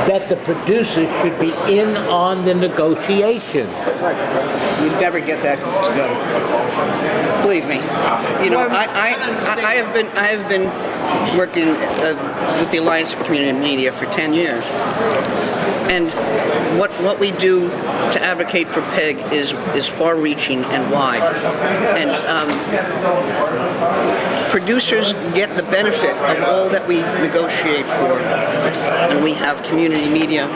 that the producers should be in on the negotiation. You'd never get that together. Believe me. You know, I have been working with the Alliance for Community Media for 10 years, and what we do to advocate for PEG is far-reaching and wide, and producers get the benefit of all that we negotiate for, and we have community media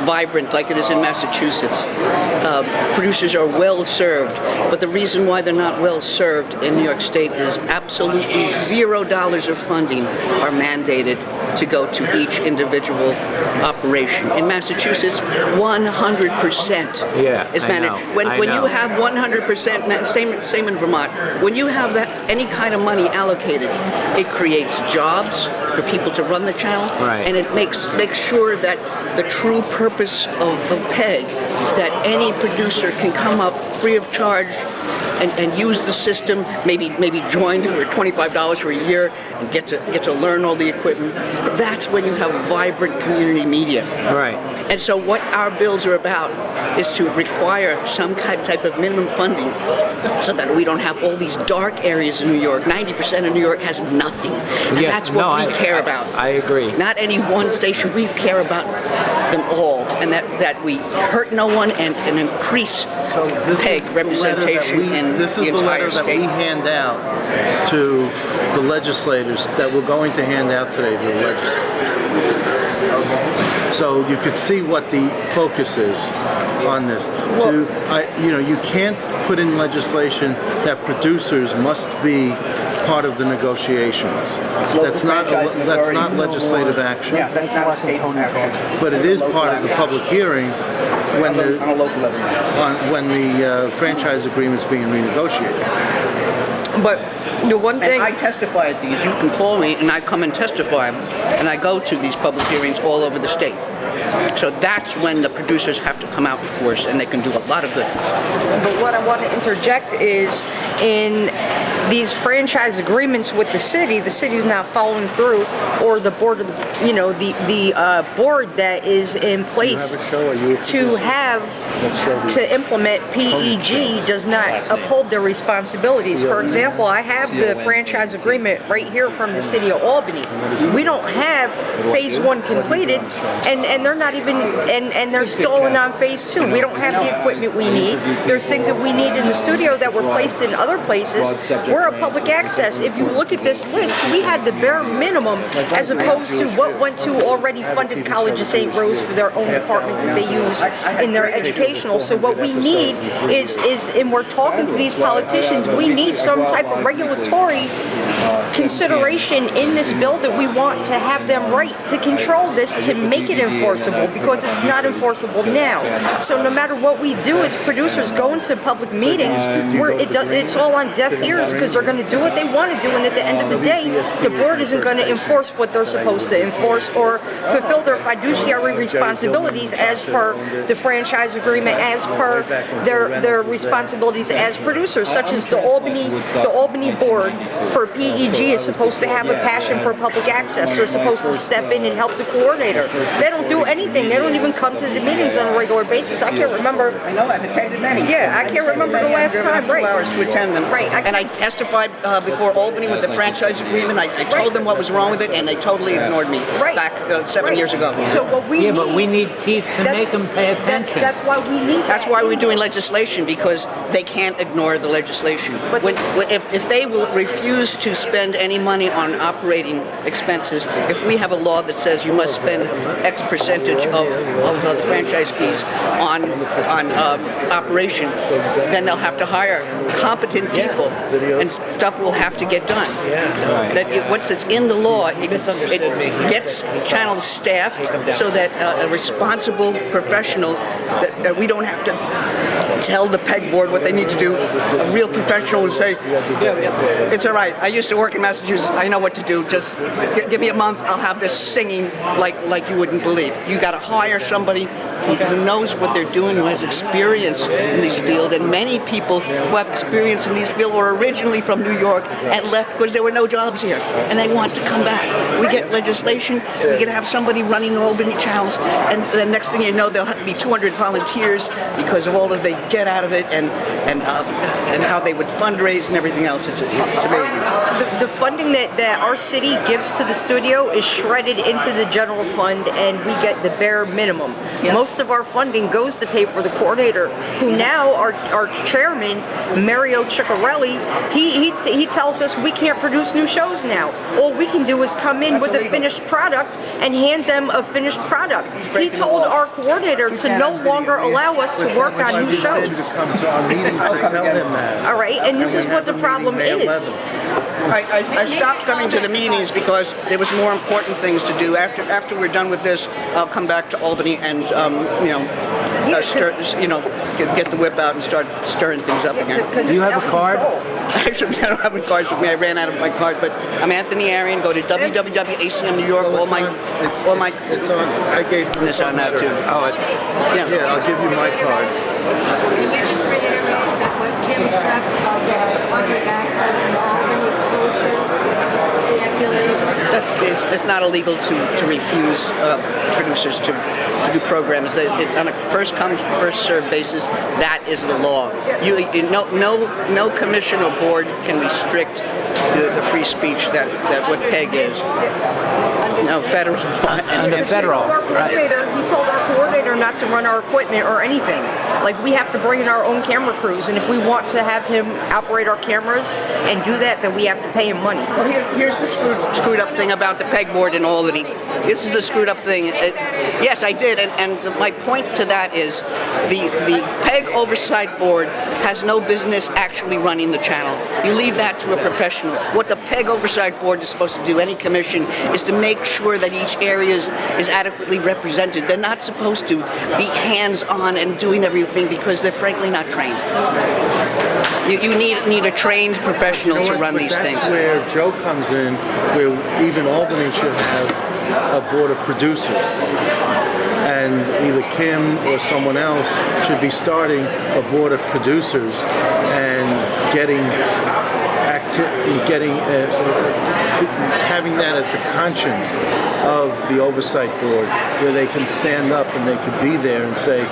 vibrant like it is in Massachusetts. Producers are well served, but the reason why they're not well served in New York State is absolutely $0 of funding are mandated to go to each individual operation. In Massachusetts, 100% is mandated. When you have 100%, same in Vermont, when you have that any kind of money allocated, it creates jobs for people to run the channel, and it makes sure that the true purpose of PEG, that any producer can come up free of charge and use the system, maybe join for $25 for a year and get to learn all the equipment. That's when you have vibrant community media. Right. And so what our bills are about is to require some type of minimum funding so that we don't have all these dark areas in New York. 90% of New York has nothing. And that's what we care about. I agree. Not any one station. We care about them all, and that we hurt no one and increase PEG representation in the entire state. This is the letter that we hand out to the legislators, that we're going to hand out today to the legislators. So you could see what the focus is on this. You can't put in legislation that producers must be part of the negotiations. That's not legislative action. Yeah, that's not state action. But it is part of the public hearing when the franchise agreement's being renegotiated. But the one thing, I testify at these. You can call me, and I come and testify, and I go to these public hearings all over the state. So that's when the producers have to come out in force, and they can do a lot of good. But what I want to interject is, in these franchise agreements with the city's not following through, or the board of the board that is in place to implement PEG does not uphold their responsibilities. For example, I have the franchise agreement right here from the city of Albany. We don't have phase 1 completed, and they're not even, and they're stalling on phase 2. We don't have the equipment we need. There's things that we need in the studio that were placed in other places. We're a public access. If you look at this list, we had the bare minimum as opposed to what went to already funded College of St. Rose for their own departments that they use in their educational. So what we need is, and we're talking to these politicians, we need some type of regulatory consideration in this bill that we want to have them right to control this, to make it enforceable, because it's not enforceable now. So no matter what we do as producers go into public meetings, it's all on deaf ears, because they're going to do what they want to do, and at the end of the day, the board isn't going to enforce what they're supposed to enforce or fulfill their fiduciary responsibilities as per the franchise agreement, as per their responsibilities as producers, such as the Albany board for PEG is supposed to have a passion for public access. They're supposed to step in and help the coordinator. They don't do anything. They don't even come to the meetings on a regular basis. I can't remember. I know, I've attended many. Yeah, I can't remember the last time. Right. Hours to attend them. Right. And I testified before Albany with the franchise agreement. I told them what was wrong with it, and they totally ignored me back 7 years ago. So what we need, but we need teeth to make them pay attention. That's why we need. That's why we're doing legislation, because they can't ignore the legislation. If they will refuse to spend any money on operating expenses, if we have a law that says you must spend X percentage of the franchise fees on operation, then they'll have to hire competent people, and stuff will have to get done. Once it's in the law, it gets channels staffed so that a responsible professional, that we don't have to tell the PEG board what they need to do. A real professional would say, it's all right, I used to work in Massachusetts, I know what to do, just give me a month, I'll have this singing like you wouldn't believe. You got to hire somebody who knows what they're doing, who has experience in this field, and many people who have experience in this field were originally from New York and left because there were no jobs here, and they want to come back. We get legislation, we can have somebody running the Albany channels, and the next thing you know, there'll be 200 volunteers because of all that they get out of it, and how they would fundraise and everything else. It's amazing. The funding that our city gives to the studio is shredded into the general fund, and we get the bare minimum. Yeah. Most of our funding goes to pay for the coordinator, who now our chairman, Mario Ciccarelli, he tells us we can't produce new shows now. All we can do is come in with a finished product and hand them a finished product. He told our coordinator to no longer allow us to work on new shows. To come to our meetings to tell him that. All right, and this is what the problem is. I stopped coming to the meetings because there was more important things to do. After we're done with this, I'll come back to Albany and get the whip out and start stirring things up again. Do you have a card? Actually, I don't have any cards with me. I ran out of my card, but I'm Anthony Arian. Go to www.acm New York. All my. It's on. I gave him This on that too. Oh, it's, Yeah, I'll give you my card. Can you just reiterate that what Kim Krepp of public access in Albany told you is illegal? It's not illegal to refuse producers to do programs. On a first come first served basis, that is the law. No commission or board can restrict the free speech that what PEG is. No, federal law. under federal, right? He told our coordinator not to run our equipment or anything. Like, we have to bring in our own camera crews, and if we want to have him operate our cameras and do that, then we have to pay him money. Well, here's the screwed up thing about the PEG board in Albany. This is the screwed up thing. Yes, I did, and my point to that is the PEG oversight board has no business actually running the channel. You leave that to a professional. What the PEG oversight board is supposed to do, any commission, is to make sure that each area is adequately represented. They're not supposed to be hands-on and doing everything because they're frankly not trained. You need a trained professional to run these things. That's where Joe comes in, where even Albany should have a board of producers. And either Kim or someone else should be starting a board of producers and having that as the conscience of the oversight board, where they can stand up and they can be there and say,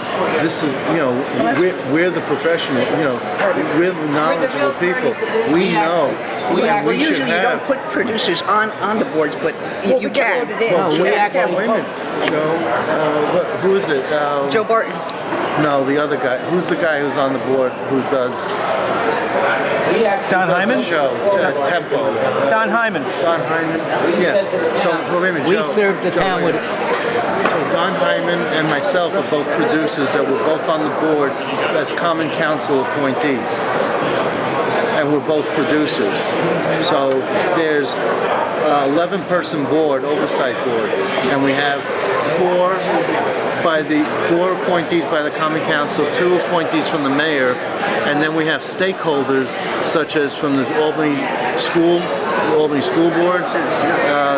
this is, we're the professional, we're the knowledgeable people. We know. Well, usually you don't put producers on the boards, but you can. Wait a minute, Joe. Who is it? Joe Barton. No, the other guy. Who's the guy who's on the board who does Don Hyman? show? Tempo. Don Hyman. Don Hyman. Yeah. So wait a minute, We Joe. served the town with So Don Hyman and myself are both producers that were both on the board as common council appointees. And we're both producers. So there's 11-person board, oversight board, and we have four appointees by the Common Council, 2 appointees from the mayor, and then we have stakeholders such as from the Albany School Board,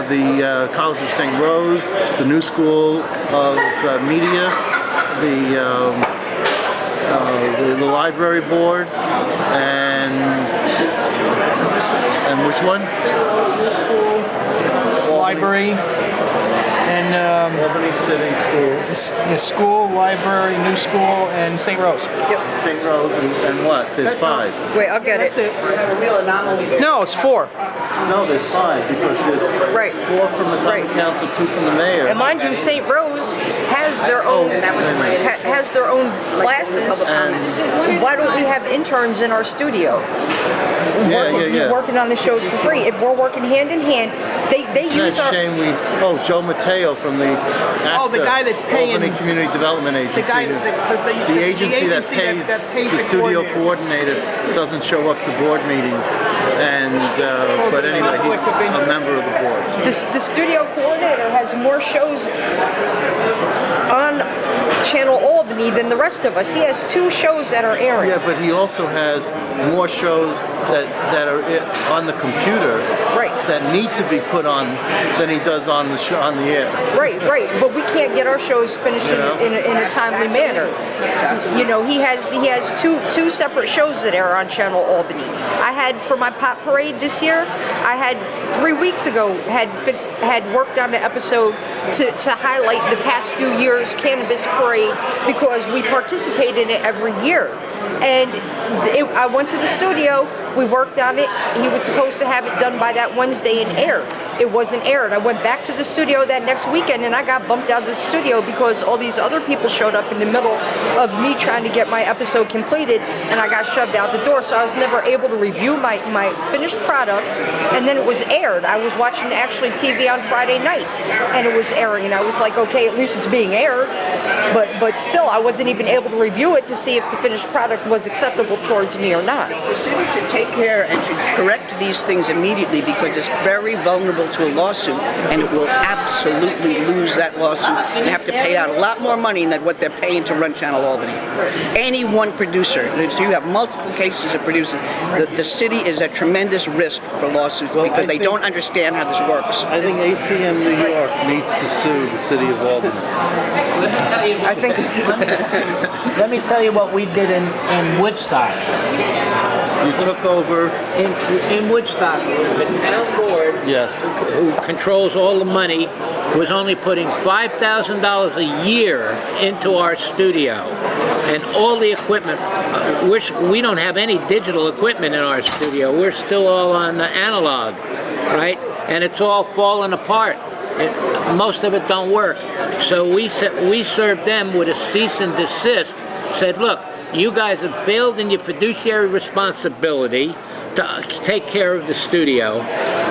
the College of St. Rose, the New School of Media, the Library Board, and which one? Library and Albany Sitting School. school, library, new school, and St. Rose. St. Rose and what? There's 5. Wait, I'll get it. A real anomaly there. No, it's 4. No, there's 5 because there's Right. 4 from the Common Council, 2 from the mayor. And mind you, St. Rose has their own has their own classes. Why don't we have interns in our studio? Working on the shows for free. If we're working hand in hand, they use That's a our. shame Joe Mateo from the the guy that's paying- Albany Community Development Agency. The agency that pays the studio coordinator doesn't show up to board meetings, and but anyway, he's a member of the board. The studio coordinator has more shows on Channel Albany than the rest of us. He has 2 shows that are airing. Yeah, but he also has more shows that are on the computer Right. that need to be put on than he does on the air. Right, but we can't get our shows finished in a timely manner. You know, he has two separate shows that air on Channel Albany. I had for my pop parade this year. I had 3 weeks ago had worked on an episode to highlight the past few years cannabis parade because we participate in it every year. And I went to the studio, we worked on it. He was supposed to have it done by that Wednesday and aired. It wasn't aired. I went back to the studio that next weekend and I got bumped out of the studio because all these other people showed up in the middle of me trying to get my episode completed and I got shoved out the door. So I was never able to review my finished product, and then it was aired. I was watching actually TV on Friday night and it was airing and I was like, okay, at least it's being aired. But still, I wasn't even able to review it to see if the finished product was acceptable towards me or not. The city should take care and should correct these things immediately because it's very vulnerable to a lawsuit, and it will absolutely lose that lawsuit and have to pay out a lot more money than what they're paying to run Channel Albany. Any one producer, you have multiple cases of producers, the city is at tremendous risk for lawsuits because they don't understand how this works. I think ACM New York needs to sue the city of Albany. I think Let me tell you what we did in Woodstock. You took over. In Woodstock, the town board, Yes. who controls all the money, was only putting $5,000 a year into our studio, and all the equipment. We don't have any digital equipment in our studio. We're still all on analog, right? And it's all falling apart. Most of it don't work. So we served them with a cease and desist. Said, look, you guys have failed in your fiduciary responsibility to take care of the studio.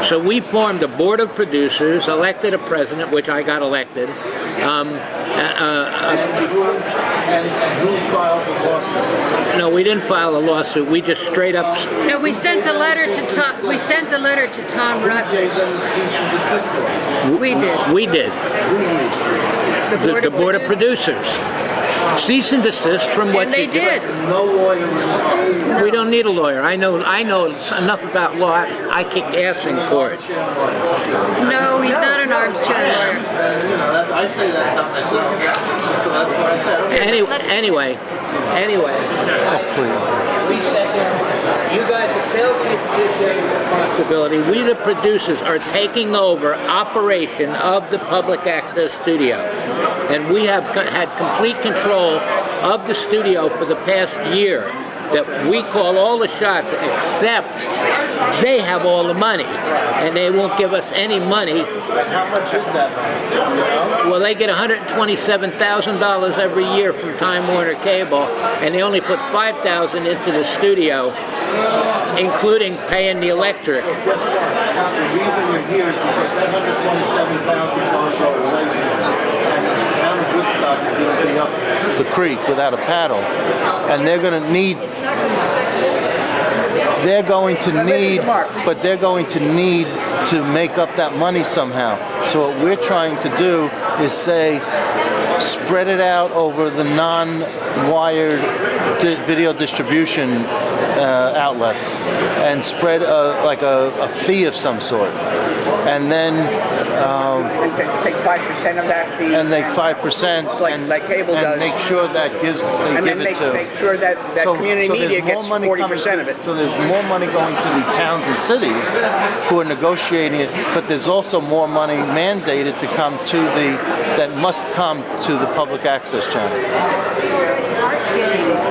So we formed a board of producers, elected a president, which I got elected. And who filed the lawsuit? No, we didn't file a lawsuit. We just straight up. No, we sent a letter to Tom. We sent a letter to Tom Rutledge. We did. We did. The board of producers. Cease and desist from what And they you did. No lawyer was. We don't need a lawyer. I know enough about law. I kick ass in court. No, he's not an armchair lawyer. I say that not myself. So that's what I said. Anyway. Oh, please. We said there, you guys have failed to take fiduciary responsibility. We, the producers, are taking over operation of the public access studio. And we have had complete control of the studio for the past year. That we call all the shots, except they have all the money, and they won't give us any money. How much is that? Well, they get $127,000 every year from Time Warner Cable, and they only put $5,000 into the studio, including paying the electric. Guess what? The reason you're here is because that $127,000 go away soon. And the town of Woodstock is going to be up the creek without a paddle, and they're going to need. They're going to need to make up that money somehow. So what we're trying to do is say, spread it out over the non-wired video distribution outlets, and spread like a fee of some sort, and then Take 5% of that fee. and make 5%, like cable and does. make sure that they and give then it to. make sure that community there's media more gets money 40% of it. So there's more money going to the towns and cities who are negotiating it, but there's also more money mandated to come to that must come to the public access channel.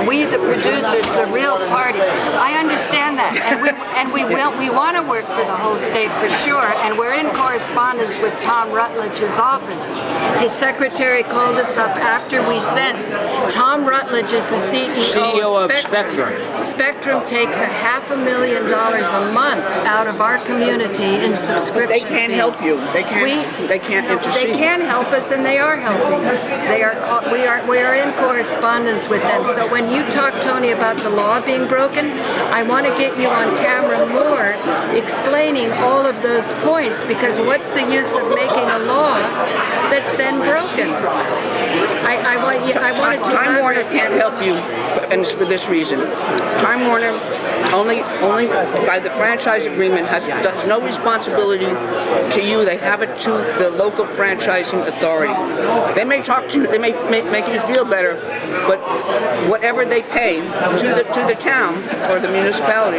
We, the producers, the real party. I understand that, and we want to work for the whole state for sure. And we're in correspondence with Tom Rutledge's office. His secretary called us up after we sent. Tom Rutledge is the CEO of Spectrum. Spectrum takes $500,000 a month out of our community in subscription They can't fees. help you. They can't intercede. They can help us, and they are helping us. We are in correspondence with them. So when you talk, Tony, about the law being broken, I want to get you on camera more explaining all of those points, because what's the use of making a law law that's then broken. I wanted to. Time Warner can't help you, and it's for this reason. Time Warner only by the franchise agreement has no responsibility to you. They have it to the local franchising authority. They may talk to you, they may make you feel better, but whatever they pay to the town or the municipality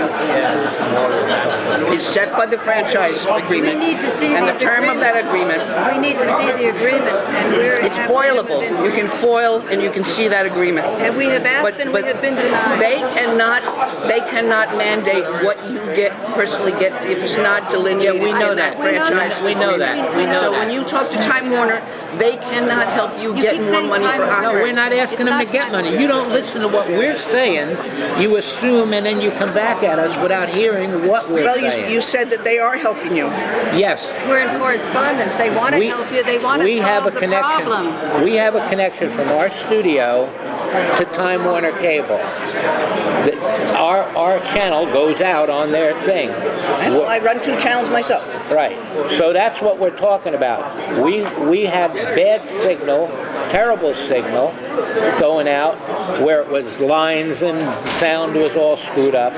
is set by the franchise agreement. And the term of that agreement, We need to see the agreements, and it's foilable. You can foil and you can see that agreement. And we have asked and we have been denied. They cannot mandate what you personally get if it's not delineated we know in that that. We know franchise that. We know agreement. that. We know so that. when you talk to Time Warner, they cannot help you get keep more saying money Time for Warner. No, operating. we're not asking them to get money. You don't listen to what we're saying. You assume, and then you come back at us without hearing what we're Well, saying. you said that they are helping you. Yes. We're in correspondence. They want to help you. They want to have solve a the connection. problem. We have a connection from our studio to Time Warner Cable. Our channel goes out on their thing. I run 2 channels myself. Right. So that's what we're talking about. We had bad signal, terrible signal going out where it was lines and the sound was all screwed up.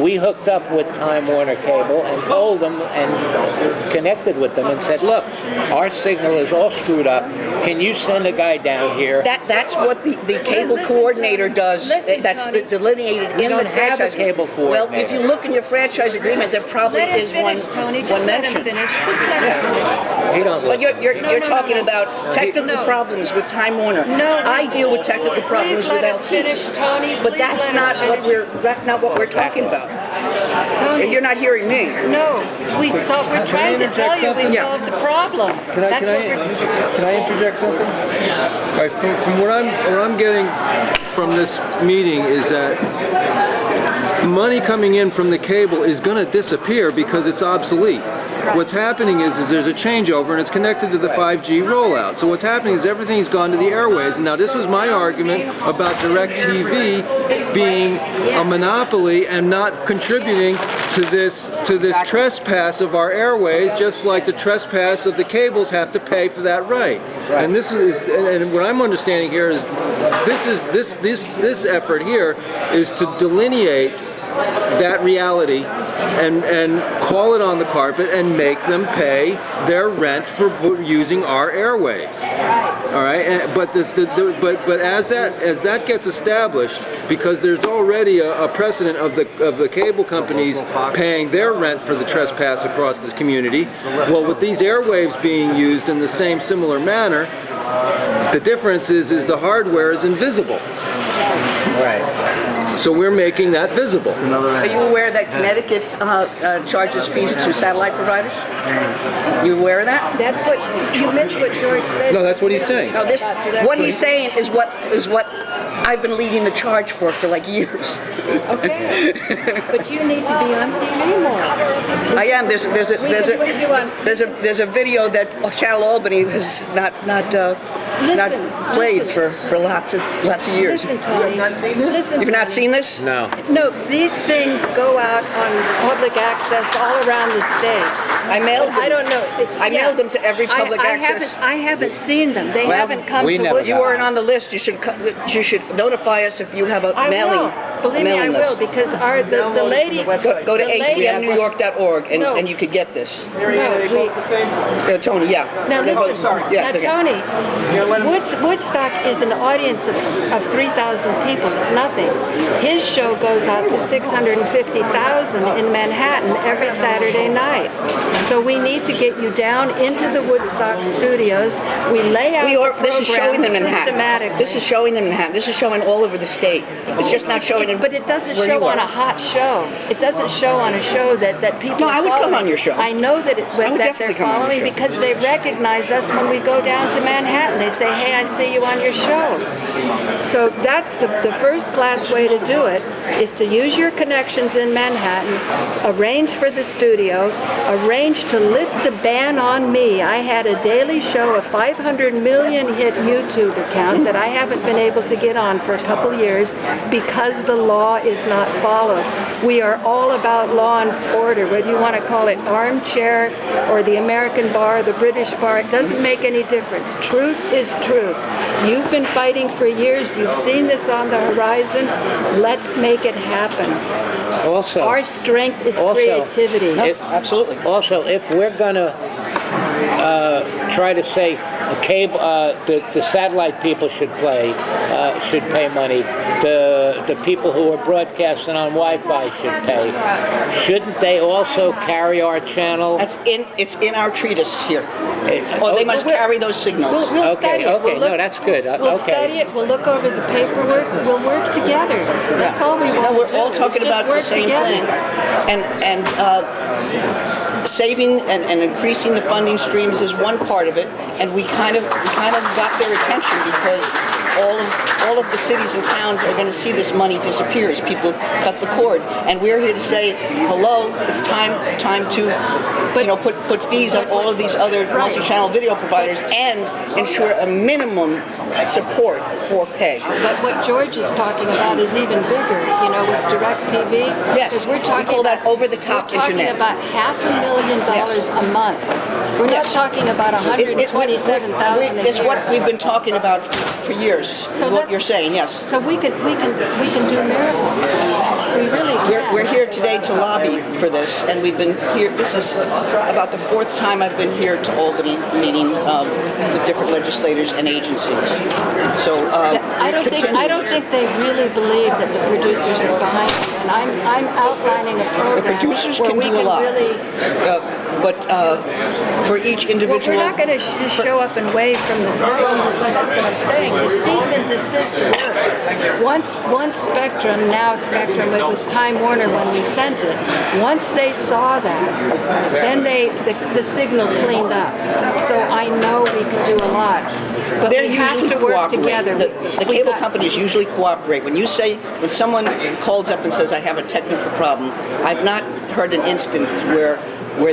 We hooked up with Time Warner Cable and told them and connected with them and said, look, our signal is all screwed up. Can you send a guy down here? That's what the cable Listen, coordinator does. listen, That's Tony. delineated We in don't the have a franchise. cable Well, coordinator. if you look in your franchise agreement, there probably Let him is finish, Tony. Just one let him mention. finish. Just let him finish. He don't But listen. you're talking no. about technical No. problems with Time Warner. No, I deal with technical problems Please with let us finish, LTs. Tony. But Please that's let not us what finish. we're talking about. Tony, You're not hearing me. no. We're trying to tell you we Yeah. solved the problem. That's what we're. Can I interject something? All right, from what I'm getting from this meeting is that the money coming in from the cable is going to disappear because it's obsolete. What's happening is there's a changeover and it's connected to the 5G rollout. So what's happening is everything's gone to the airways. And now this was my argument about DirecTV being a monopoly and not contributing to this trespass of our airways, just like the trespass of the cables have to pay for that right. And this is, and what I'm understanding here is this effort here is to delineate that reality and call it on the carpet and make them pay their rent for using our airways. All right, but as that gets established, because there's already a precedent of the cable companies paying their rent for the trespass across the community. Well, with these airwaves being used in the same similar manner, the difference is the hardware is invisible. Right. So we're making that visible. Are you aware that Connecticut charges fees to satellite providers? You aware of that? That's what you missed. What George said. No, that's what he's saying. No, what he's saying is what I've been leading the charge for like years. Okay. But you need to be on TV more. I am. There's a video that Channel Albany has not played for lots of years. Listen, Tony. Listen, You've not seen this? No. No, these things go out on public access all around the state. I mailed them. I don't know. I mailed them to every public access. I haven't seen them. They haven't come we to never Woodstock. You weren't on the list. You should notify us if you have a I mailing. will. Believe me, I mailing will, list. because the lady. Go to the lady- acmnewyork.org No. and you could get this. No, we, Tony, yeah. now listen, Yes, now okay. Tony, Woodstock is an audience of 3,000 people. It's nothing. His show goes out to 650,000 in Manhattan every Saturday night. So we need to get you down into the Woodstock studios. We lay out the This is showing them in Manhattan. systematically. This is showing them in Manhattan. This is showing all over the state. It's just not showing in But it doesn't where show you on are. a hot show. It doesn't show on a show that people. No, are I would come following. on your show. I know that I would that definitely they're come on your following show. because they recognize us when we go down to Manhattan. They say, "Hey, may I see you on your show? So that's the first class way to do it, is to use your connections in Manhattan, arrange for the studio, arrange to lift the ban on me. I had a daily show, a 500 million hit YouTube account that I haven't been able to get on for a couple years because the law is not followed. We are all about law and order, whether you want to call it armchair or the American bar, the British bar, it doesn't make any difference. Truth is truth. You've been fighting for years, you've seen this on the horizon, let's make it happen. Also, Our strength is also, creativity. No, absolutely. Also, if we're gonna try to say the satellite people should pay money, the people who are broadcasting on Wi-Fi should pay. Shouldn't they also carry our channel? It's in our treatise here. Oh, they must carry those signals. We'll study it. Okay, no, that's good. We'll study it, we'll look over the paperwork, we'll work together. That's all we want No, to we're do, all is talking just about the work same together. thing. And saving and increasing the funding streams is one part of it, and we kind of got their attention because all of the cities and towns are going to see this money disappear as people cut the cord, and we're here to say, hello, it's time to put fees on all of these other multi-channel video providers and ensure a minimum support for PEG. But what George is talking about is even bigger, with DirecTV. Yes, we're talking we call that over-the-top we're talking internet. about $500,000 a month. We're not talking about 127,000 a year. It's what we've been talking about for years. So What you're saying, yes. So we can do miracles. We really can. We're here today to lobby for this, and we've been here. This is about the fourth time I've been here to Albany meeting with different legislators and agencies. So I don't think they really believe that the producers are behind it. And I'm outlining a program the producers where can we do can a lot, really. but for each individual. Well, we're not going to just show up and wave from the side. That's what I'm saying. The cease and desist work. Once Spectrum, now Spectrum, it was Time Warner when we sent it. Once they saw that, then the signal cleaned up. So I know we can do a lot. But They're we have usually to work cooperate. together. The cable companies usually cooperate. When someone calls up and says, I have a technical problem, I've not heard an instance where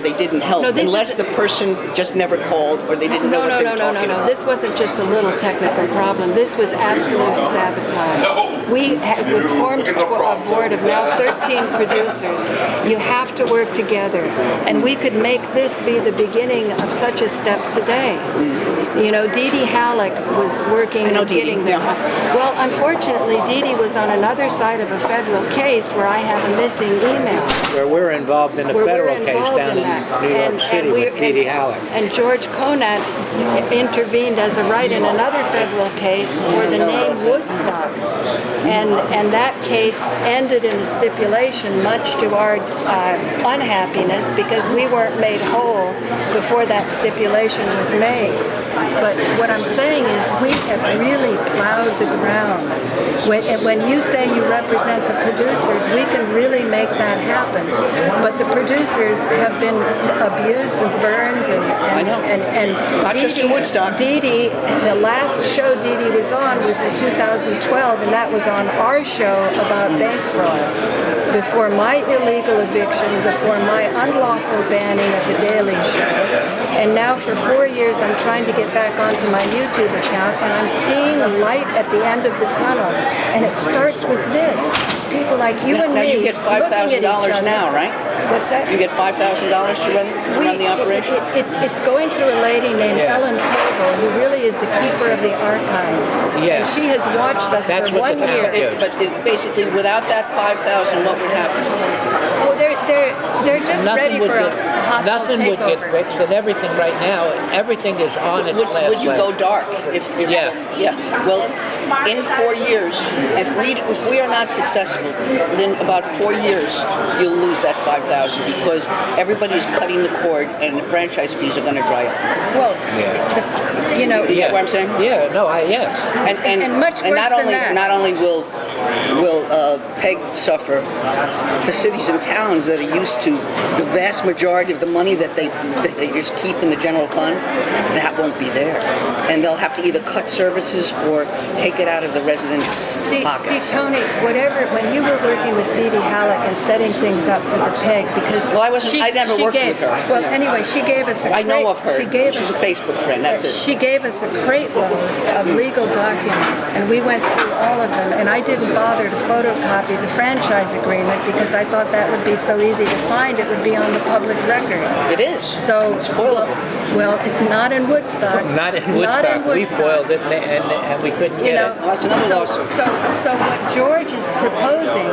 they didn't help, No, unless the person just never called or they didn't know what they were talking about. This wasn't just a little technical problem. This was absolute sabotage. We formed a board of now 13 producers. You have to work together. And we could make this be the beginning of such a step today. Dee Dee Halleck was working I know and Dee Dee, getting them. yeah. Well, unfortunately, Dee Dee was on another side of a federal case where I have a missing email. Where we're involved in a Where federal we're case involved down in in that. New York City with Dee Dee Halleck. And George Conant intervened as a right in another federal case for the name Woodstock. And that case ended in a stipulation, much to our unhappiness, because we weren't made whole before that stipulation was made. But what I'm saying is we have really plowed the ground. When you say you represent the producers, we can really make that happen. But the producers have been abused and burned I know. and Not just in Woodstock. Dee Dee, the last show Dee Dee was on was in 2012, and that was on our show about bank fraud. Before my illegal eviction, before my unlawful banning of The Daily Show. And now for 4 years I'm trying to get back onto my YouTube account, and I'm seeing a light at the end of the tunnel. And it starts with this. People like you and Now me you get looking at each $5,000 other. now, right? What's that? You get $5,000 to run the operation? It's going through a lady named Yeah. Ellen Koval, who really is the keeper of the archives. Yeah. And she has watched us That's for what 1 the town year. did. But basically, without that $5,000, what would happen? Oh, they're just ready for a hostile Nothing would get takeover. fixed, and everything right now, everything is on its last Would you leg. go dark? Yeah. Well, in 4 years, if we are not successful, then about 4 years you'll lose that $5,000 because everybody's cutting the cord and the franchise fees are going to dry up. Well, You get what I'm saying? Yeah, no, yes. And much worse not than only that. not only will PEG suffer, the cities and towns that are used to the vast majority of the money that they just keep in the general fund, that won't be there. And they'll have to either cut services or take it out of the residents' pockets. See, Tony, when you were working with Dee Dee Halleck and setting things up for the PEG, because Well, I never worked with her. Well, anyway, she gave us I know of her. She's a Facebook friend, that's it. She gave us a crate load of legal documents, and we went through all of them, and I didn't bother to photocopy the franchise agreement because I thought that would be so easy to find, it would be on the public record. It is. So, It's spoilable. well, it's not in Woodstock. Not in Woodstock. We spoiled it and we couldn't get it. Well, that's another lawsuit. So what George is proposing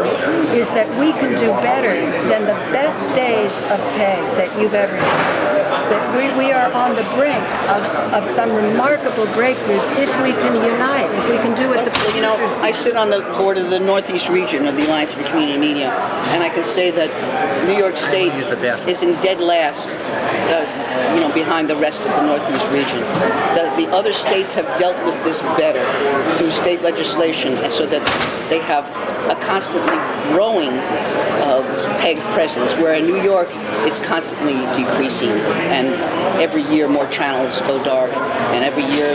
is that we can do better than the best days of PEG that you've ever seen. That we are on the brink of some remarkable breakthroughs if we can unite, if we can do what the Well, you know, producers I sit on the board of the Northeast region of the Alliance for Community Media, and I can say that New York State is in dead last, behind the rest of the Northeast region. The other states have dealt with this better through state legislation, so that they have a constantly growing PEG presence, where in New York it's constantly decreasing, and every year more channels go dark, and every year,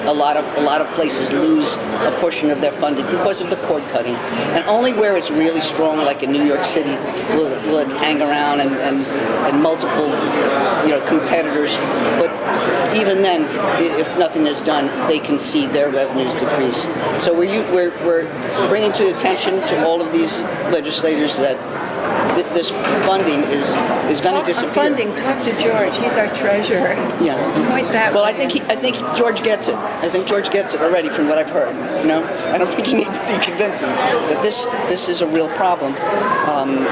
a lot of places lose a portion of their funding because of the cord cutting. And only where it's really strong, like in New York City, will it hang around and multiple competitors. But even then, if nothing is done, they can see their revenues decrease. So we're bringing to attention to all of these legislators that this funding is going to disappear. Funding. Talk to George. He's our treasurer. Yeah. Point that Well, way. I think George gets it. I think George gets it already from what I've heard. I don't think he needs to be convincing that this is a real problem.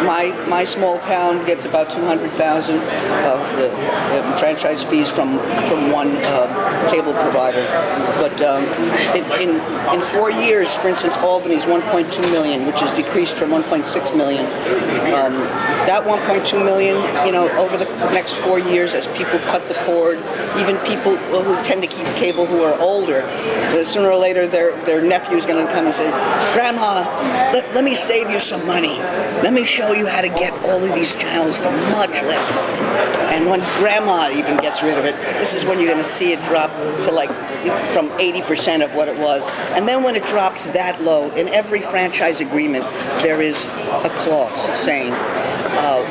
My small town gets about $200,000 of the franchise fees from one cable provider. But in 4 years, for instance, Albany's 1.2 million, which has decreased from 1.6 million. That 1.2 million, over the next 4 years, as people cut the cord, even people who tend to keep cable who are older, sooner or later their nephew's going to come and say, "Grandma, let me save you some money. Let me show you how to get all of these channels for much less money." And when Grandma even gets rid of it, this is when you're going to see it drop to from 80% of what it was. And then when it drops that low, in every franchise agreement, there is a clause saying,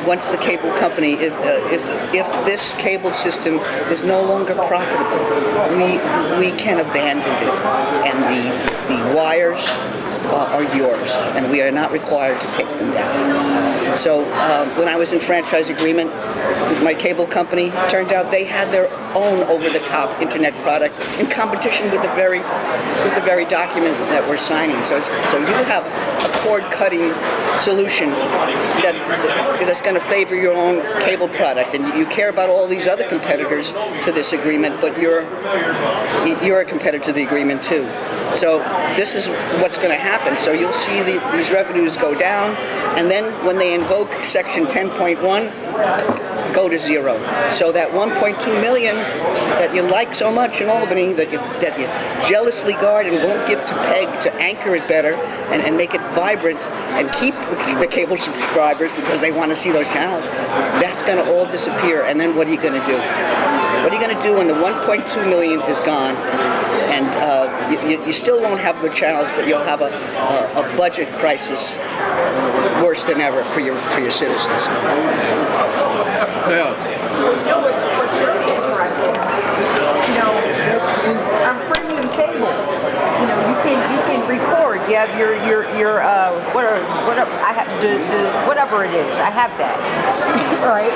once the cable company, if this cable system is no longer profitable, we can abandon it, and the wires are yours, and we are not required to take them down. So when I was in franchise agreement with my cable company, turned out they had their own over-the-top internet product in competition with the very document that we're signing. So you have a cord-cutting solution that's going to favor your own cable product, and you care about all these other competitors to this agreement, but you're a competitor to the agreement too. So this is what's going to happen. So you'll see these revenues go down, and then when they invoke Section 10.1, go to zero. So that 1.2 million that you like so much in Albany, that you jealously guard and won't give to PEG to anchor it better and make it vibrant and keep the cable subscribers because they want to see those channels, that's going to all disappear. And then what are you going to do? What are you going to do when the 1.2 million is gone? And you still won't have good channels, but you'll have a budget crisis worse than ever for your citizens. What's really interesting, on premium cable, you can record. You have your whatever it is. I have that. All right.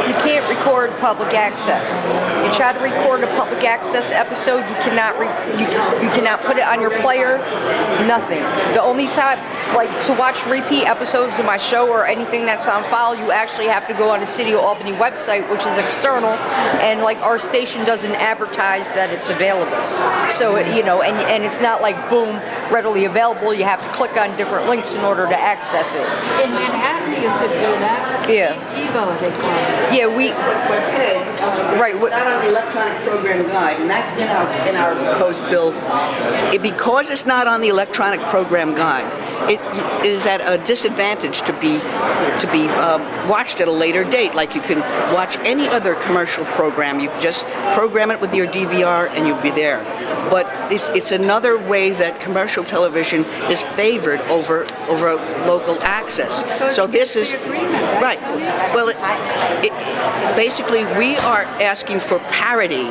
You can't record public access. You try to record a public access episode, you cannot put it on your player. Nothing. The only time, to watch repeat episodes of my show or anything that's on file, you actually have to go on the City of Albany website, which is external, and our station doesn't advertise that it's available. So and it's not boom, readily available. You have to click on different links in order to access it. In Manhattan, you could do that. Yeah. TiVo, they call it. Yeah, we, But PEG, Right, it's what- not on the electronic program guide, and that's in our proposed bill. Because it's not on the electronic program guide, it is at a disadvantage to be watched at a later date. Like you can watch any other commercial program, you can just program it with your DVR and you'll be there. But it's another way that commercial television is favored over local access. So this is right. Well, basically, we are asking for parity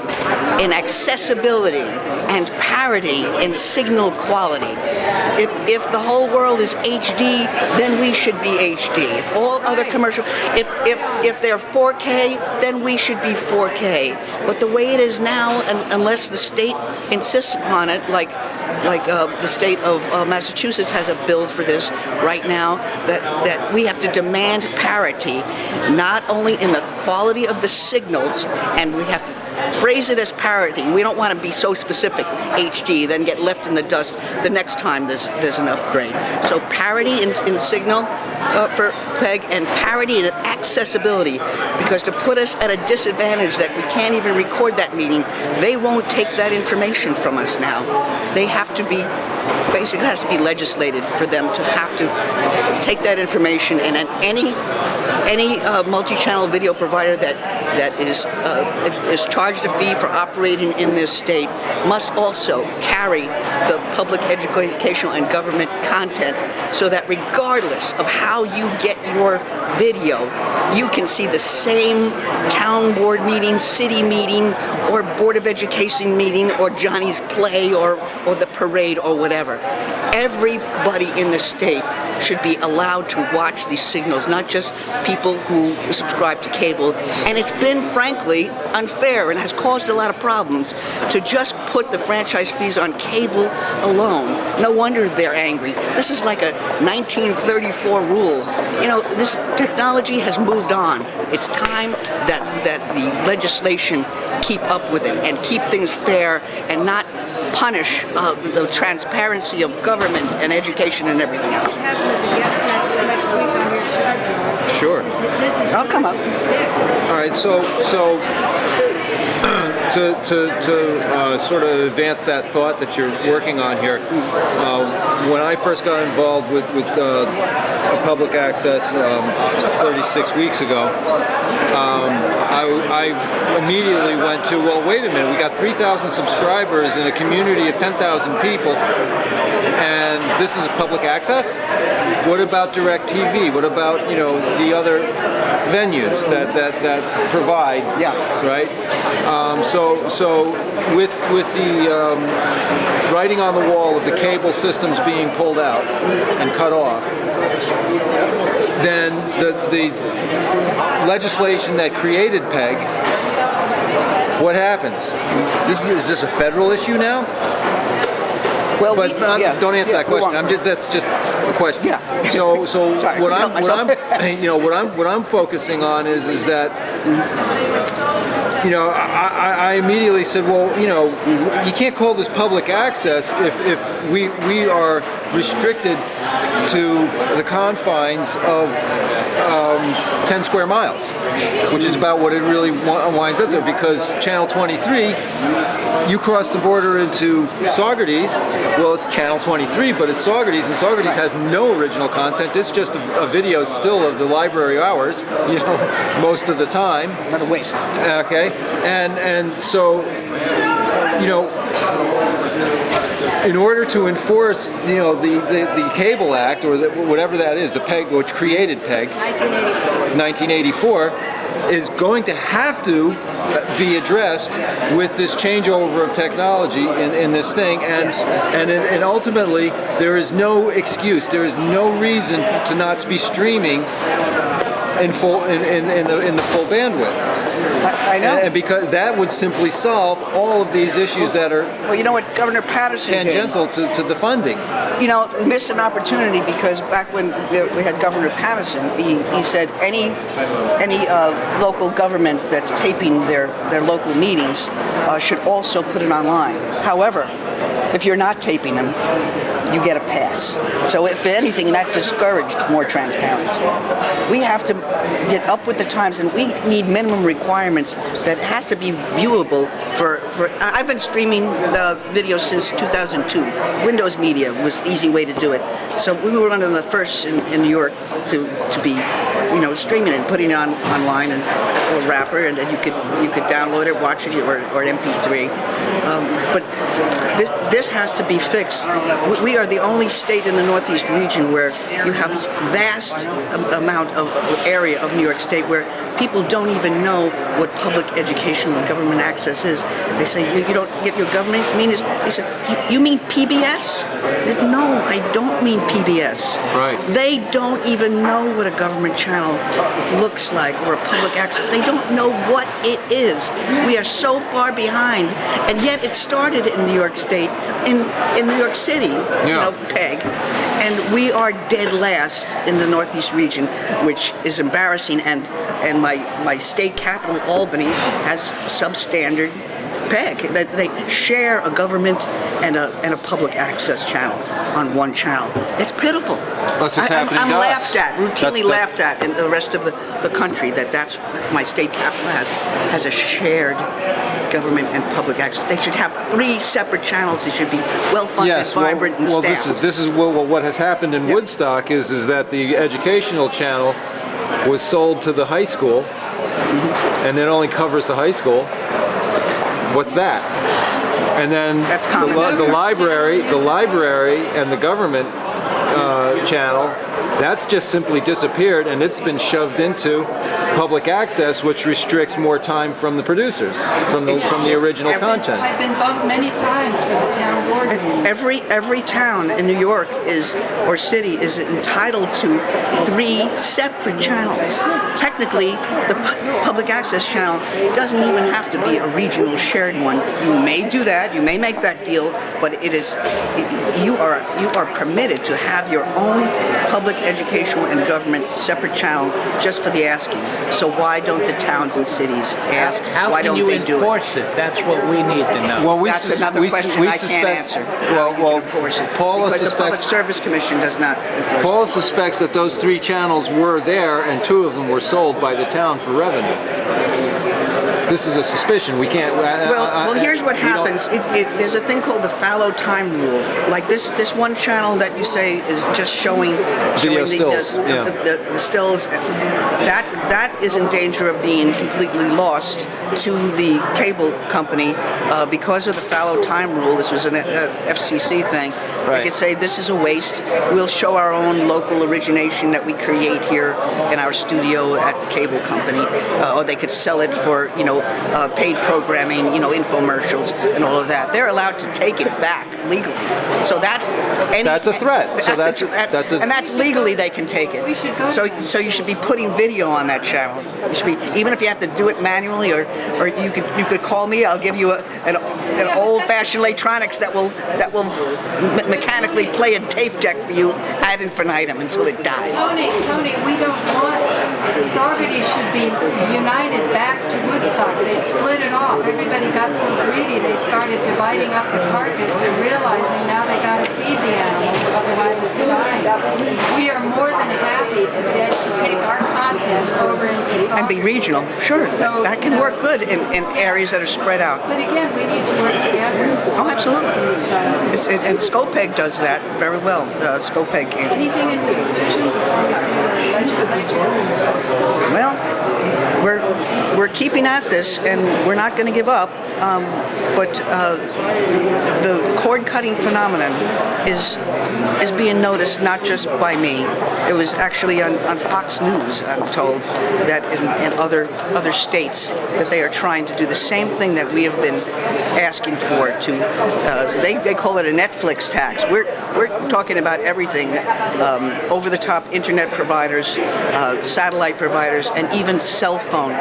in accessibility and parity in signal quality. If the whole world is HD, then we should be HD. If all other commercial, if they're 4K, then we should be 4K. But the way it is now, unless the state insists upon it, like the state of Massachusetts has a bill for this right now, that we have to demand parity, not only in the quality of the signals, and we have to phrase it as parity. We don't want to be so specific, HD, then get left in the dust the next time there's an upgrade. So parity in signal for PEG and parity in accessibility, because to put us at a disadvantage that we can't even record that meeting, they won't take that information from us now. They have to be, basically it has to be legislated for them to have to take that information, and any multi-channel video provider that is charged a fee for operating in this state must also carry the public educational and government content, so that regardless of how you get your video, you can see the same town board meeting, city meeting, or Board of Education meeting, or Johnny's play, or the parade, or whatever. Everybody in the state should be allowed to watch these signals, not just people who subscribe to cable. And it's been, frankly, unfair and has caused a lot of problems to just put the franchise fees on cable alone. No wonder they're angry. This is like a 1934 rule. You know, this technology has moved on. It's time that the legislation keep up with it and keep things fair and not punish the transparency of government and education and everything else. Have him as a guest next week on your show, George. Sure. This is I'll come up. George's stick. All right, so to sort of advance that thought that you're working on here, when I first got involved with public access 36 weeks ago, I immediately went to, well, wait a minute, we got 3,000 subscribers in a community of 10,000 people, and this is public access? What about DirecTV? What about, the other venues that provide, right? So with the writing on the wall of the cable systems being pulled out and cut off, then the legislation that created PEG, what happens? Is this a federal issue now? Well, But don't answer that question. That's just a question. Yeah. So Sorry, what I couldn't help myself. what I'm focusing on is that I immediately said, well, you can't call this public access if we are restricted to the confines of 10 square miles, which is about what it really winds up there, because Channel 23, you cross the border into Saugerties, well, it's Channel 23, but it's Saugerties, and Saugerties has no original content. It's just a video still of the library hours, most of the time. What a waste. Okay, and so, in order to enforce, the Cable Act, or whatever that is, the PEG, which created PEG, 1984, is going to have to be addressed with this changeover of technology in this thing, and ultimately there is no excuse, there is no reason to not be streaming in full in the full bandwidth. I know. And because that would simply solve all of these issues that are Well, you know what Governor Patterson did? tangential to the funding. He missed an opportunity, because back when we had Governor Patterson, he said any local government that's taping their local meetings should also put it online. However, if you're not taping them, you get a pass. So if anything, that discouraged more transparency. We have to get up with the times, and we need minimum requirements that has to be viewable for I've been streaming the videos since 2002. Windows Media was the easy way to do it. So we were one of the first in New York to be, streaming and putting it online, and a little wrapper, and then you could download it, watch it, or MP3. But this has to be fixed. We are the only state in the Northeast region where you have vast amount of area of New York State where people don't even know what public educational and government access is. They say, you don't get your government means. They say, you mean PBS? I said, no, I don't mean PBS. Right. They don't even know what a government channel looks like or a public access. They don't know what it is. We are so far behind, and yet it started in New York State, in New York City, PEG, and we are dead last in the Northeast region, which is embarrassing. And my state capital, Albany, has substandard PEG. They share a government and a public access channel on one channel. It's pitiful. That's what's happening I'm to us. laughed at, routinely laughed at in the rest of the country, that's my state capital has a shared government and public access. They should have 3 separate channels. They should be well-funded, vibrant, and staffed. This is what has happened in Woodstock is that the educational channel was sold to the high school, and it only covers the high school. What's that? And then the library and the government channel, that's just simply disappeared, and it's been shoved into public access, which restricts more time from the producers, from the original content. I've been bumped many times for the town board meeting. Every town in New York or city is entitled to 3 separate channels. Technically, the public access channel doesn't even have to be a regional shared one. You may do that, you may make that deal, but you are permitted to have your own public educational and government separate channel just for the asking. So why don't the towns and cities ask? Why don't they do it? How can you enforce it? That's what we need to know. Well, That's another question I can't answer. How you can enforce it. Because the Public Service Commission does not enforce it. Paula suspects that those 3 channels were there, and 2 of them were sold by the town for revenue. This is a suspicion. We can't. Well, here's what happens. There's a thing called the fallow time rule. Like this one channel that you say is just showing Video the stills, stills. That is in danger of being completely lost to the cable company because of the fallow time rule. This was an FCC thing. They could say this is a waste. We'll show our own local origination that we create here in our studio at the cable company, or they could sell it for paid programming, infomercials and all of that. They're allowed to take it back legally. So that's a threat. And that's legally they can take it. We should go So there. you should be putting video on that channel. You should be, even if you have to do it manually, or you could call me. I'll give you an old-fashioned electronics that will mechanically play a tape deck for you ad infinitum until it dies. Tony, we don't want Saugerty should be united back to Woodstock. They split it off. Everybody got so greedy they started dividing up the carcass and realizing now they got to feed the animal, otherwise it's dying. We are more than happy to take our content over into Saugerty. And be regional, sure. So, that can work good in areas that are spread out. But again, we need to work together. Oh, absolutely. And Scopeg does that very well. Scopeg came. Anything in conclusion before we see the legislature? Well, we're keeping at this, and we're not going to give up. But the cord-cutting phenomenon is being noticed not just by me. It was actually on Fox News, I'm told, that in other states that they are trying to do the same thing that we have been asking for. They call it a Netflix tax. We're talking about everything, over-the-top internet providers, satellite providers, and even cell phone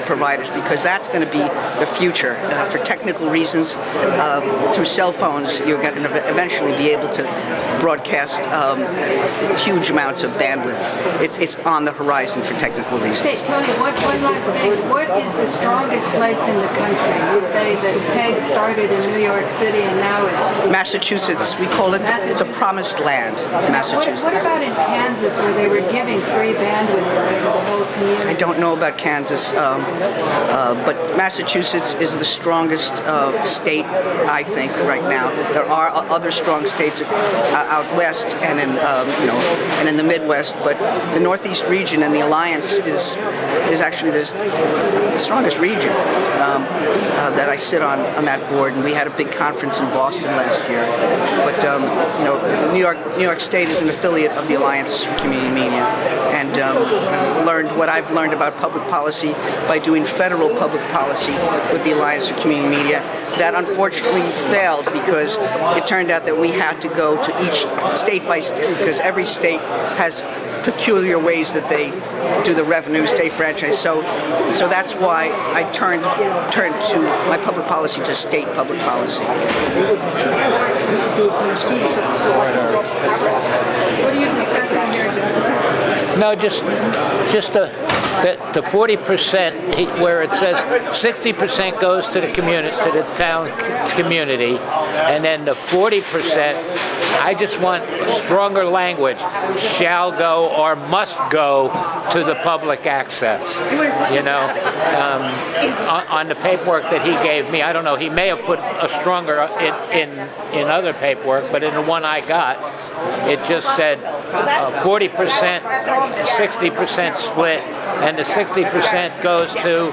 providers, because that's going to be the future. For technical reasons, through cell phones, you're going to eventually be able to broadcast huge amounts of bandwidth. It's on the horizon for technical Say, reasons. Tony, one last thing. What is the strongest place in the country? You say that PEG started in New York City and now it's Massachusetts, we call it the promised land of Massachusetts. What about in Kansas where they were giving free bandwidth away to the whole community? I don't know about Kansas, but Massachusetts is the strongest state, I think, right now. There are other strong states out west and in and in the Midwest, but the Northeast region and the Alliance is actually the strongest region that I sit on that board. And we had a big conference in Boston last year. But New York State is an affiliate of the Alliance for Community Media, and I've learned what I've learned about public policy by doing federal public policy with the Alliance for Community Media. That unfortunately failed because it turned out that we had to go to each state by state, because every state has peculiar ways that they do the revenue state franchise. So that's why I turned to my public policy to state public policy. What are you discussing here? No, just the 40% where it says 60% goes to the community, to the town community, and then the 40%. I just want stronger language. Shall go or must go to the public access. On the paperwork that he gave me, I don't know. He may have put a stronger in other paperwork, but in the one I got, it just said 40%, 60% split, and the 60% goes to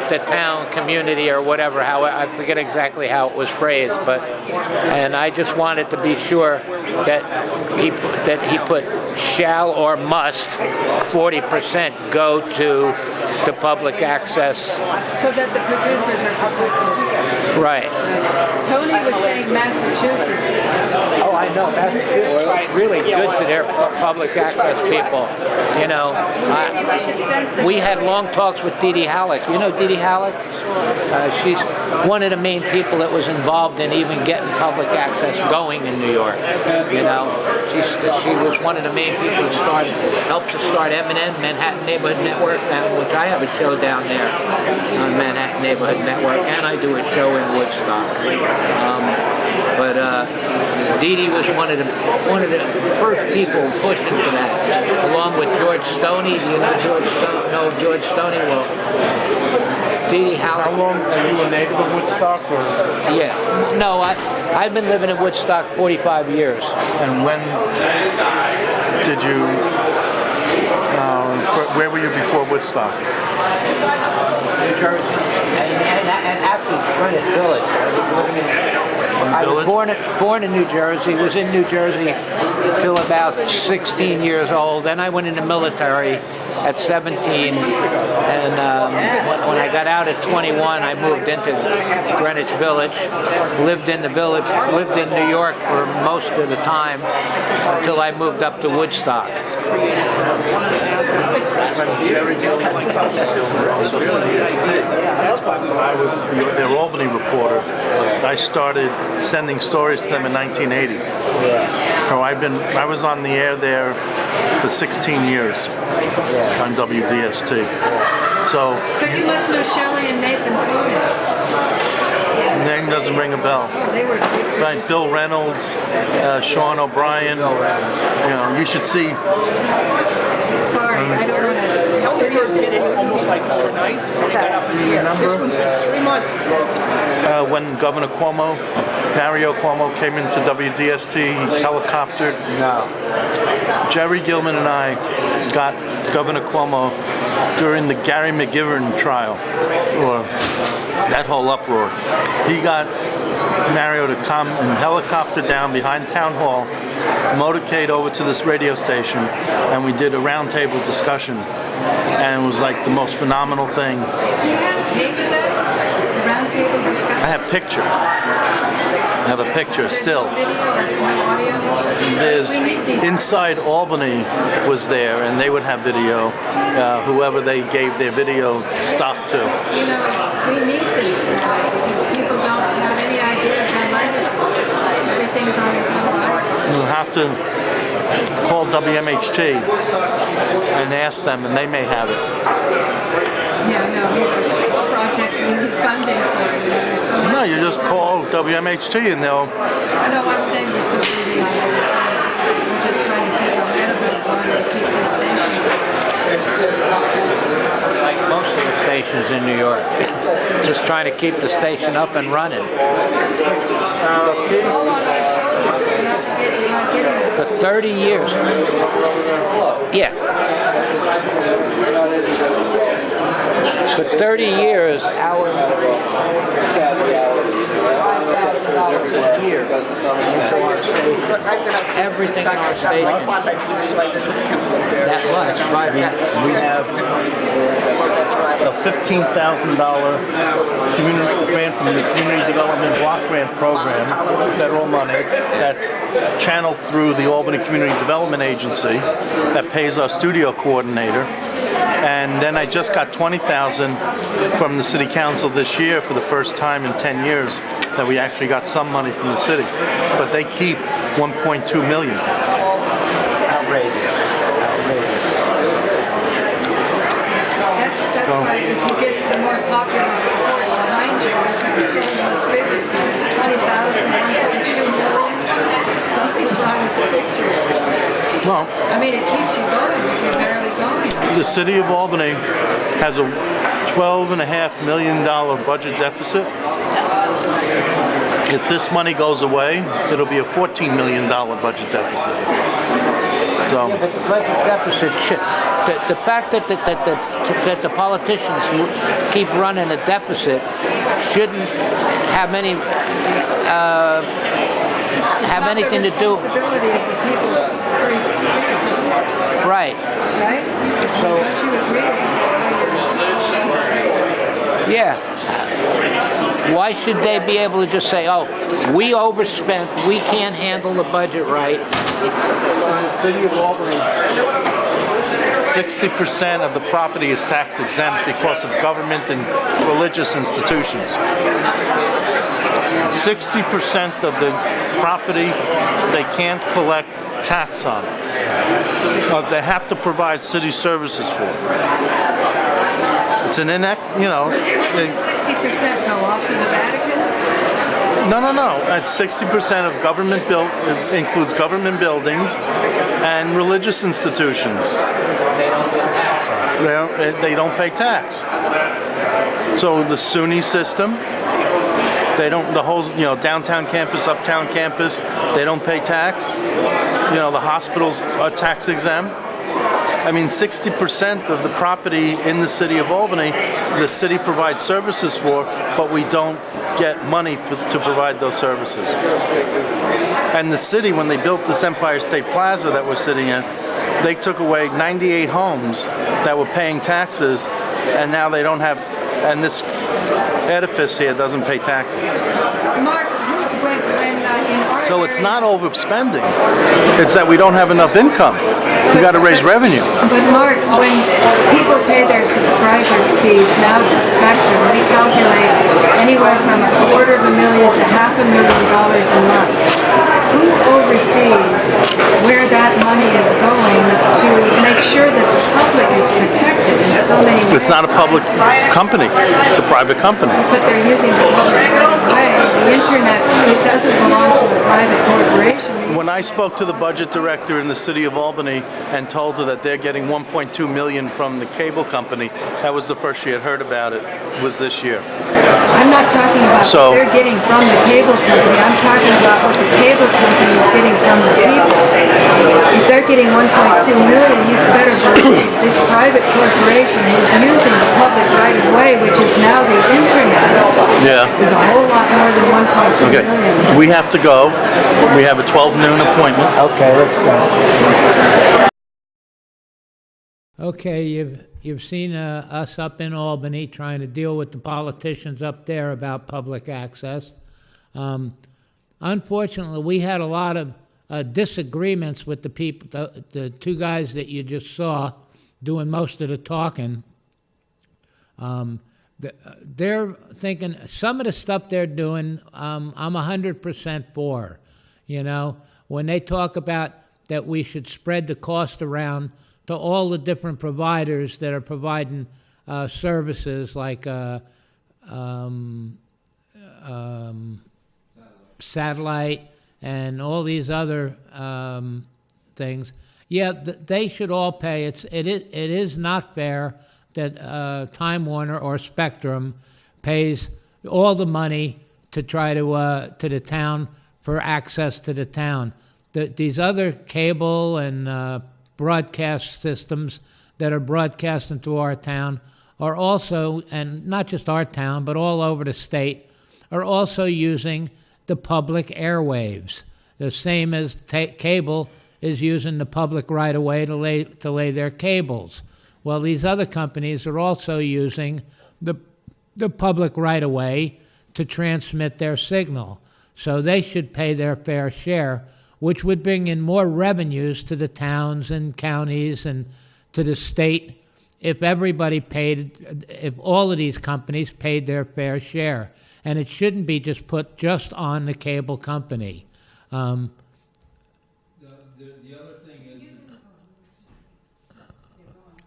the town community or whatever. How I forget exactly how it was phrased, and I just wanted to be sure that he put shall or must 40% go to the public access. So that the producers are protected. Right. Tony was saying Massachusetts. Oh, I know. Massachusetts is really good to their public access people. Maybe we should send some. We had long talks with Dee Dee Halleck. You know Dee Dee Halleck? She's one of the main people that was involved in even getting public access going in New York. She was one of the main people that helped to start M&N, Manhattan Neighborhood Network, which I have a show down there on Manhattan Neighborhood Network, and I do a show in Woodstock. But Dee Dee was one of the first people pushing for that, along with George Stoney. Do you know George Stoney? Well, Dee Dee Halleck. How long are you a native of Woodstock? Or? Yeah. No, I've been living in Woodstock 45 years. And when did you, where were you before Woodstock? New Jersey. And actually, Greenwich Village. I was born in New Jersey, was in New Jersey till about 16 years old. Then I went in the military at 17. And when I got out at 21, I moved into Greenwich Village, lived in the village, lived in New York for most of the time until I moved up to Woodstock. I was their Albany reporter. I started sending stories to them in 1980. I was on the air there for 16 years on WDST. So you must know Shelley and Nathan Conant. Name doesn't ring a bell. They were Right, Bill Reynolds, Sean O'Brien. You should see. sorry, I don't want to. Did it almost like overnight. This one's been 3 months. When Governor Mario Cuomo came into WDST, he helicoptered. No. Jerry Gilman and I got Governor Cuomo during the Gary McGivern trial, or that whole uproar. He got Mario to come and helicopter down behind Town Hall, motorcade over to this radio station, and we did a roundtable discussion. And it was like the most phenomenal thing. Do you have tape of that? Roundtable discussion? I have picture. I have a picture still. Video or audio? There's Inside Albany was there, and they would have video. Whoever they gave their video stock to. We need this because people don't have any idea of our legacy. Everything's on his own. have to call WMHT and ask them, and they may have it. Yeah, no, these are projects we need funding for. There's so much. No, you just call WMHT and they'll. No, I'm saying we're so busy on other things. We're just trying to keep ahead of it, wanting to keep this station. Like most of the stations in New York, just trying to keep the station up and running. For 30 years. Yeah. For 30 years, our here But I've been up to Everything Woodstock. in our I've got my station. quasi-Peter, so I visit the Temple of Fair. that much. We have Love that drive a up. $15,000 community grant from the Community Development Block Grant Program, federal money, that's channeled through the Albany Community Development Agency that pays our studio coordinator. And then I just got $20,000 from the City Council this year for the first time in 10 years that we actually got some money from the city. But they keep $1.2 million. Outrageous. That's why if you get some more popular support behind you, you can change those figures because 20,000, 1.2 million, something's wrong with the picture. Well, I mean, it keeps you going, but you're barely going. the city of Albany has a $12.5 million budget deficit. If this money goes away, it'll be a $14 million budget deficit. So, But the budget deficit should, the fact that the politicians keep running a deficit shouldn't have anything to do. Responsibility of the people's free speech, Right. right? So- Don't you agree? Yeah. Why should they be able to just say, oh, we overspent, we can't handle the budget right? the city of Albany, 60% of the property is tax exempt because of government and religious institutions. 60% of the property they can't collect tax on. They have to provide city services for. It's an 60% go off to the Vatican? No. It's 60% of government it includes government buildings and religious institutions. They don't get taxed on it. They don't pay tax. So the SUNY system, they don't. The whole downtown campus, uptown campus, they don't pay tax. The hospitals are tax exempt. I mean, 60% of the property in the city of Albany, the city provides services for, but we don't get money to provide those services. And the city, when they built this Empire State Plaza that we're sitting in, they took away 98 homes that were paying taxes, and now they don't have, and this edifice here doesn't pay taxes. Mark, when in our So it's area- not overspending, it's that we don't have enough income. We got to raise revenue. But Mark, when people pay their subscriber fees now to Spectrum, they calculate anywhere from $250,000 to $500,000 a month. Who oversees where that money is going to make sure that the public is protected in so many ways? It's not a public company, it's a private company. But they're using the public right of way. The internet, it doesn't belong to a private corporation. When I spoke to the budget director in the city of Albany and told her that they're getting $1.2 million from the cable company, that was the first she had heard about it, was this year. I'm not talking about So- what they're getting from the cable company. I'm talking about what the cable company is getting from the people. If they're getting $1.2 million, you better believe this private corporation is using the public right of way, which is now the internet, Yeah. is a whole lot more than $1.2 Okay, million. we have to go. We have a 12 noon appointment. Okay, let's go. Okay, you've seen us up in Albany trying to deal with the politicians up there about public access. Unfortunately, we had a lot of disagreements with the people, the two guys that you just saw doing most of the talking. They're thinking some of the stuff they're doing, I'm 100% for. when they talk about that we should spread the cost around to all the different providers that are providing services like satellite and all these other things. Yeah, they should all pay. It is not fair that Time Warner or Spectrum pays all the money to try to the town for access to the town. These other cable and broadcast systems that are broadcasting to our town are also, and not just our town, but all over the state, are also using the public airwaves, the same as cable is using the public right-of-way to lay their cables. Well, these other companies are also using the public right-of-way to transmit their signal. So they should pay their fair share, which would bring in more revenues to the towns and counties and to the state if everybody paid, if all of these companies paid their fair share. And it shouldn't be just put just on the cable company. The other thing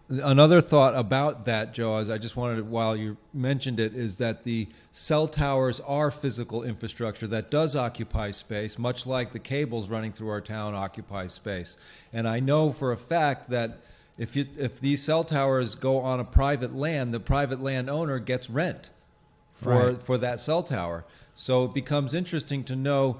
is, another thought about that, Joe, as I just wanted, while you mentioned it, is that the cell towers are physical infrastructure that does occupy space, much like the cables running through our town occupy space. And I know for a fact that if these cell towers go on a private land, the private landowner gets rent for that cell tower. So it becomes interesting to know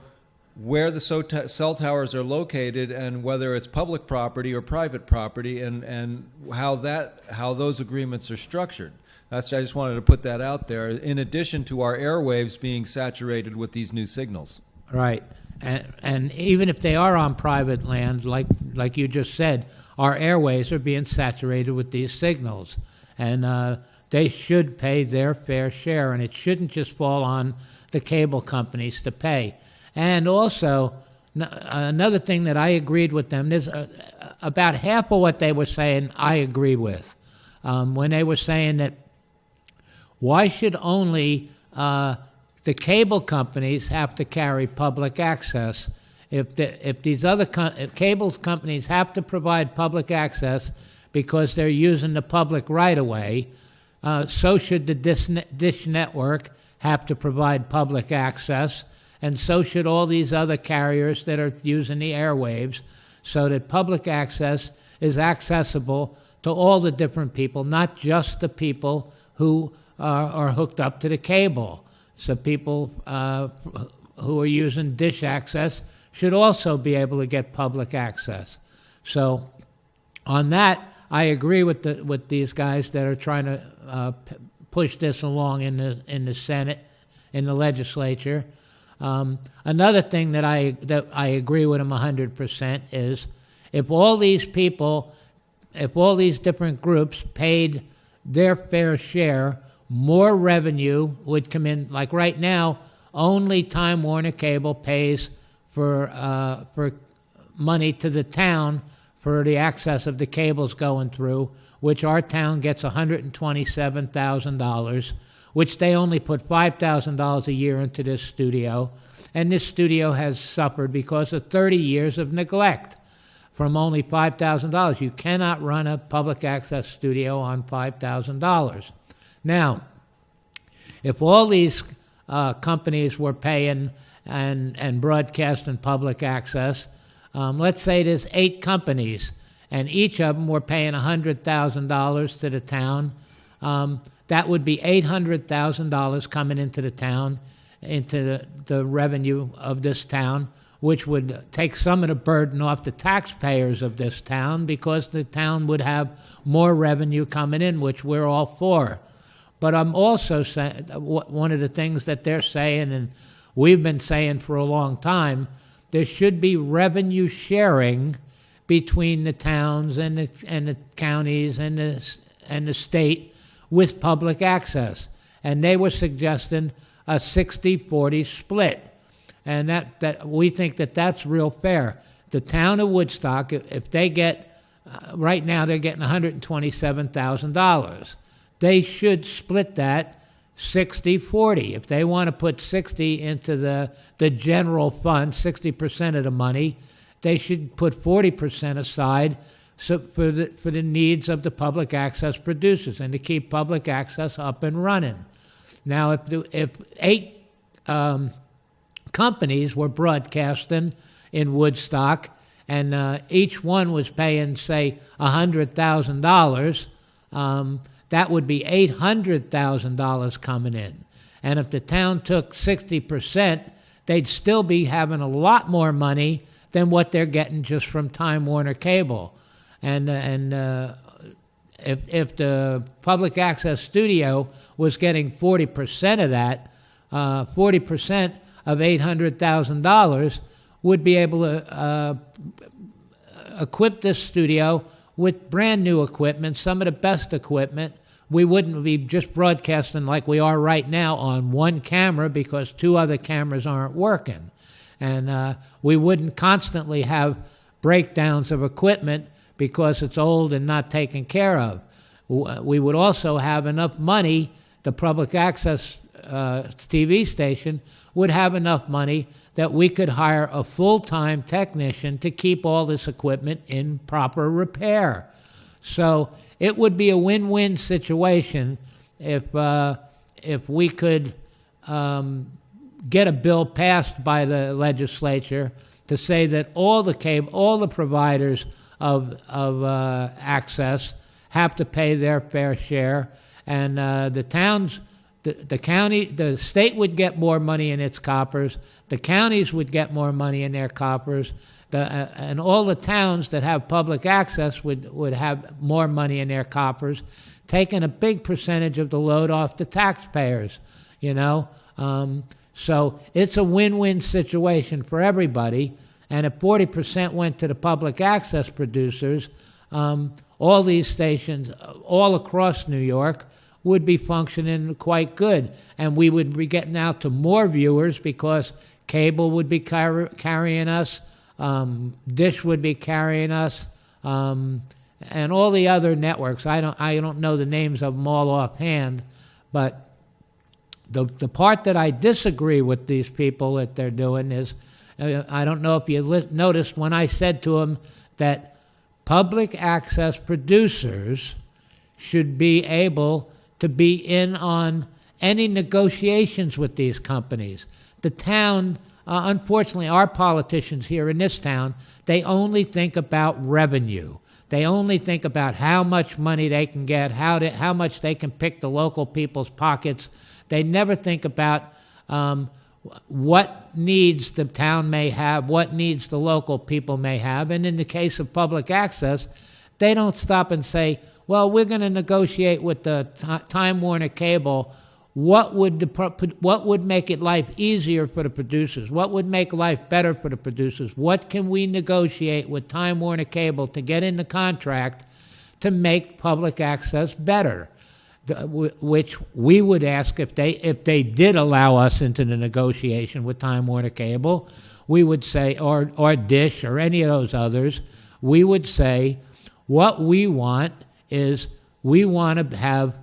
where the cell towers are located and whether it's public property or private property, and how those agreements are structured. I just wanted to put that out there, in addition to our airwaves being saturated with these new signals. Right. And even if they are on private land, like you just said, our airways are being saturated with these signals. And they should pay their fair share, and it shouldn't just fall on the cable companies to pay. And also, another thing that I agreed with them, there's about half of what they were saying I agree with. When they were saying that why should only the cable companies have to carry public access? If these other if cable companies have to provide public access because they're using the public right-of-way, so should the Dish Network have to provide public access, and so should all these other carriers that are using the airwaves, so that public access is accessible to all the different people, not just the people who are hooked up to the cable. So people who are using Dish access should also be able to get public access. So on that, I agree with these guys that are trying to push this along in the Senate, in the legislature. Another thing that I agree with them 100% is if all these people, if all these different groups paid their fair share, more revenue would come in. Like right now, only Time Warner Cable pays for money to the town for the access of the cables going through, which our town gets $127,000, which they only put $5,000 a year into this studio. And this studio has suffered because of 30 years of neglect from only $5,000. You cannot run a public access studio on $5,000. Now, if all these companies were paying and broadcasting public access, let's say there's 8 companies, and each of them were paying $100,000 to the town. That would be $800,000 coming into the town, into the revenue of this town, which would take some of the burden off the taxpayers of this town, because the town would have more revenue coming in, which we're all for. But I'm also saying, one of the things that they're saying, and we've been saying for a long time, there should be revenue sharing between the towns and the counties and the state with public access. And they were suggesting a 60-40 split. And that we think that that's real fair. The town of Woodstock, if they get, right now they're getting $127,000. They should split that 60-40. If they want to put 60 into the general fund, 60% of the money, they should put 40% aside for the needs of the public access producers and to keep public access up and running. Now, if 8 companies were broadcasting in Woodstock, and each one was paying, say, $100,000, that would be $800,000 coming in. And if the town took 60%, they'd still be having a lot more money than what they're getting just from Time Warner Cable. And if the public access studio was getting 40% of that, 40% of $800,000 would be able to equip this studio with brand new equipment, some of the best equipment. We wouldn't be just broadcasting like we are right now on one camera because 2 other cameras aren't working. And we wouldn't constantly have breakdowns of equipment because it's old and not taken care of. We would also have enough money, the public access TV station would have enough money that we could hire a full-time technician to keep all this equipment in proper repair. So it would be a win-win situation if we could get a bill passed by the legislature to say that all the providers of access have to pay their fair share, and the towns. The county, the state would get more money in its coffers. The counties would get more money in their coffers. And all the towns that have public access would have more money in their coffers, taking a big percentage of the load off the taxpayers, you know. So it's a win-win situation for everybody. And if 40% went to the public access producers, all these stations all across New York would be functioning quite good. And we would be getting out to more viewers because cable would be carrying us, Dish would be carrying us, and all the other networks. I don't know the names of them all offhand, but the part that I disagree with these people that they're doing is, I don't know if you noticed when I said to them that public access producers should be able to be in on any negotiations with these companies. The town, unfortunately, our politicians here in this town, they only think about revenue. They only think about how much money they can get, how much they can pick the local people's pockets. They never think about what needs the town may have, what needs the local people may have. And in the case of public access, they don't stop and say, well, we're going to negotiate with the Time Warner Cable. What would make it life easier for the producers? What would make life better for the producers? What can we negotiate with Time Warner Cable to get in the contract to make public access better? Which we would ask if they did allow us into the negotiation with Time Warner Cable, we would say, or Dish or any of those others, we would say what we want is we want to have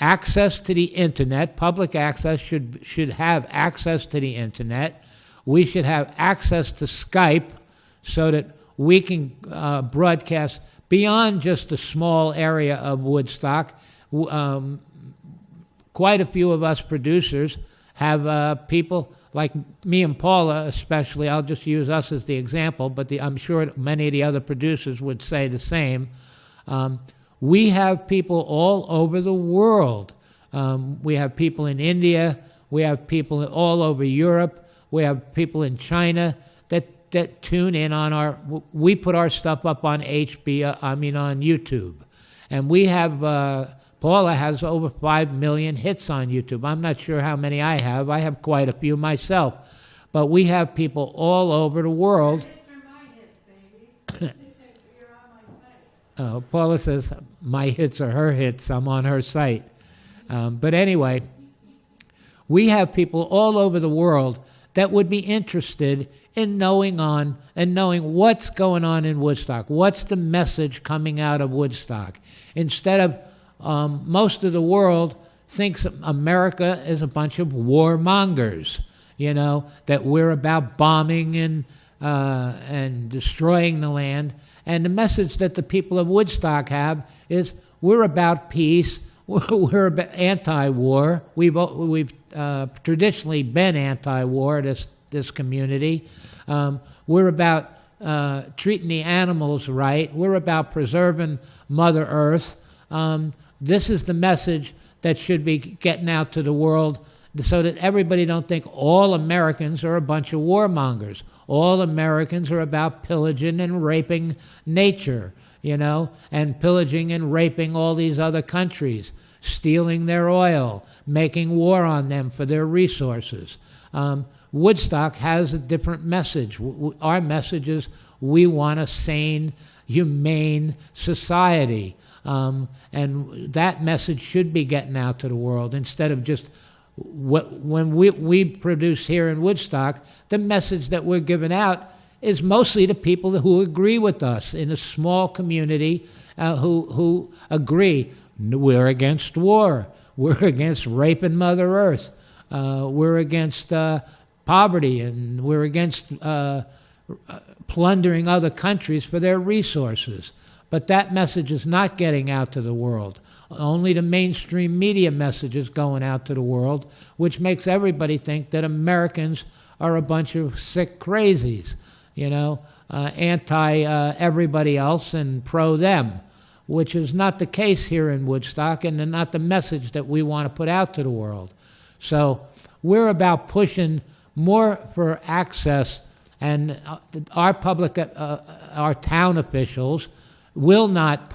access to the internet. Public access should have access to the internet. We should have access to Skype so that we can broadcast beyond just a small area of Woodstock. Quite a few of us producers have people like me and Paula especially. I'll just use us as the example, but I'm sure many of the other producers would say the same. We have people all over the world. We have people in India. We have people all over Europe. We have people in China that tune in on we put our stuff up on on YouTube. And we have, Paula has over 5 million hits on YouTube. I'm not sure how many I have. I have quite a few myself. But we have people all over the world. Your hits are my hits, baby. You're on my site. Paula says, my hits are her hits. I'm on her site. But anyway, we have people all over the world that would be interested in knowing what's going on in Woodstock. What's the message coming out of Woodstock? Instead of most of the world thinks America is a bunch of warmongers, that we're about bombing and destroying the land. And the message that the people of Woodstock have is we're about peace, we're about anti-war. We've traditionally been anti-war, this community. We're about treating the animals right. We're about preserving Mother Earth. This is the message that should be getting out to the world so that everybody don't think all Americans are a bunch of warmongers. All Americans are about pillaging and raping nature, and pillaging and raping all these other countries, stealing their oil, making war on them for their resources. Woodstock has a different message. Our message is we want a sane, humane society. And that message should be getting out to the world instead of just when we produce here in Woodstock, the message that we're giving out is mostly to people who agree with us in a small community who agree. We're against war. We're against raping Mother Earth. We're against poverty, and we're against plundering other countries for their resources. But that message is not getting out to the world. Only the mainstream media message is going out to the world, which makes everybody think that Americans are a bunch of sick crazies, anti everybody else and pro them, which is not the case here in Woodstock and not the message that we want to put out to the world. So we're about pushing more for access, and our our town officials will not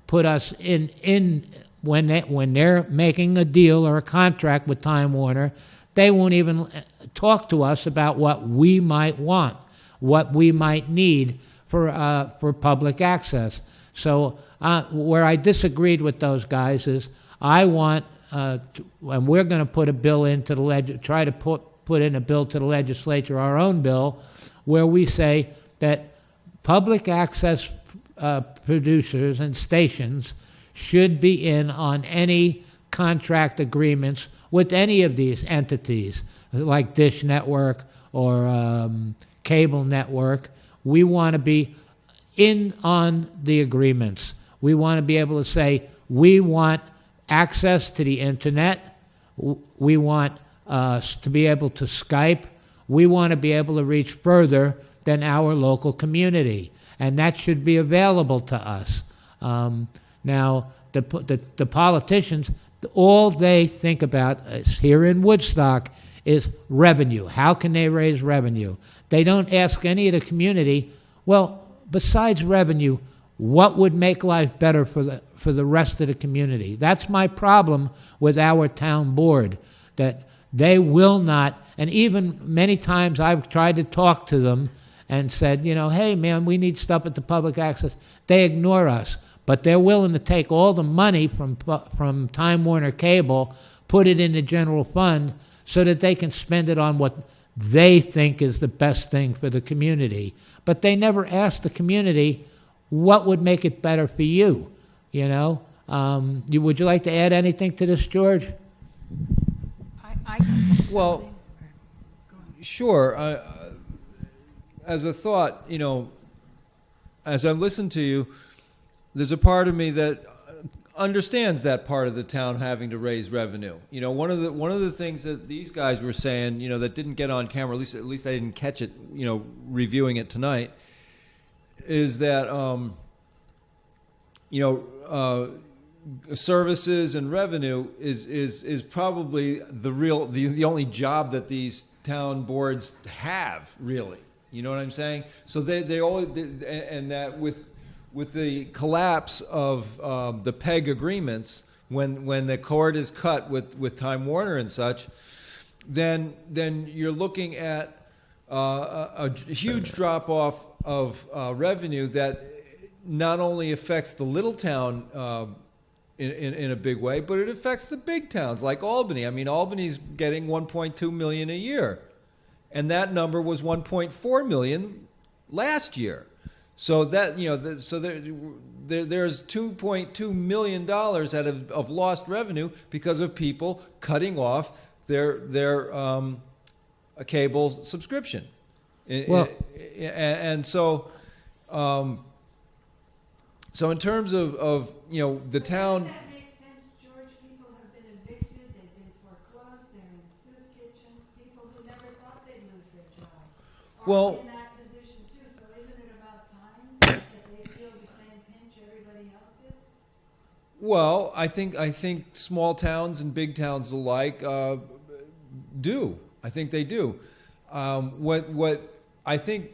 put us in when they're making a deal or a contract with Time Warner. They won't even talk to us about what we might want, what we might need for public access. So where I disagreed with those guys is I want, and we're going to put a bill into try to put in a bill to the legislature, our own bill, where we say that public access producers and stations should be in on any contract agreements with any of these entities, like Dish Network or Cable Network. We want to be in on the agreements. We want to be able to say, we want access to the internet. We want to be able to Skype. We want to be able to reach further than our local community. And that should be available to us. Now, the politicians, all they think about is here in Woodstock is revenue. How can they raise revenue? They don't ask any of the community, well, besides revenue, what would make life better for the rest of the community? That's my problem with our town board, that they will not, and even many times I've tried to talk to them and said, hey, man, we need stuff at the public access. They ignore us, but they're willing to take all the money from Time Warner Cable, put it in the general fund so that they can spend it on what they think is the best thing for the community. But they never ask the community, what would make it better for you? Would you like to add anything to this, George? Well, sure. As a thought, as I listen to you, there's a part of me that understands that part of the town having to raise revenue. One of the things that these guys were saying, that didn't get on camera, at least I didn't catch it, reviewing it tonight, is that services and revenue is probably the only job that these town boards have, really. You know what I'm saying? So they always, and that with the collapse of the PEG agreements, when the cord is cut with Time Warner and such, then you're looking at a huge drop off of revenue that not only affects the little town in a big way, but it affects the big towns like Albany. I mean, Albany's getting $1.2 million a year, and that number was $1.4 million last year. So that, there's $2.2 million of lost revenue because of people cutting off their cable subscription. And so in terms of the town. That makes sense, George. People have been evicted, they've been foreclosed, they're in soup kitchens. People who never thought they'd lose their jobs are in that position too. So isn't it about time that they feel the same pinch everybody else is? Well, I think small towns and big towns alike do. I think they do. What I think,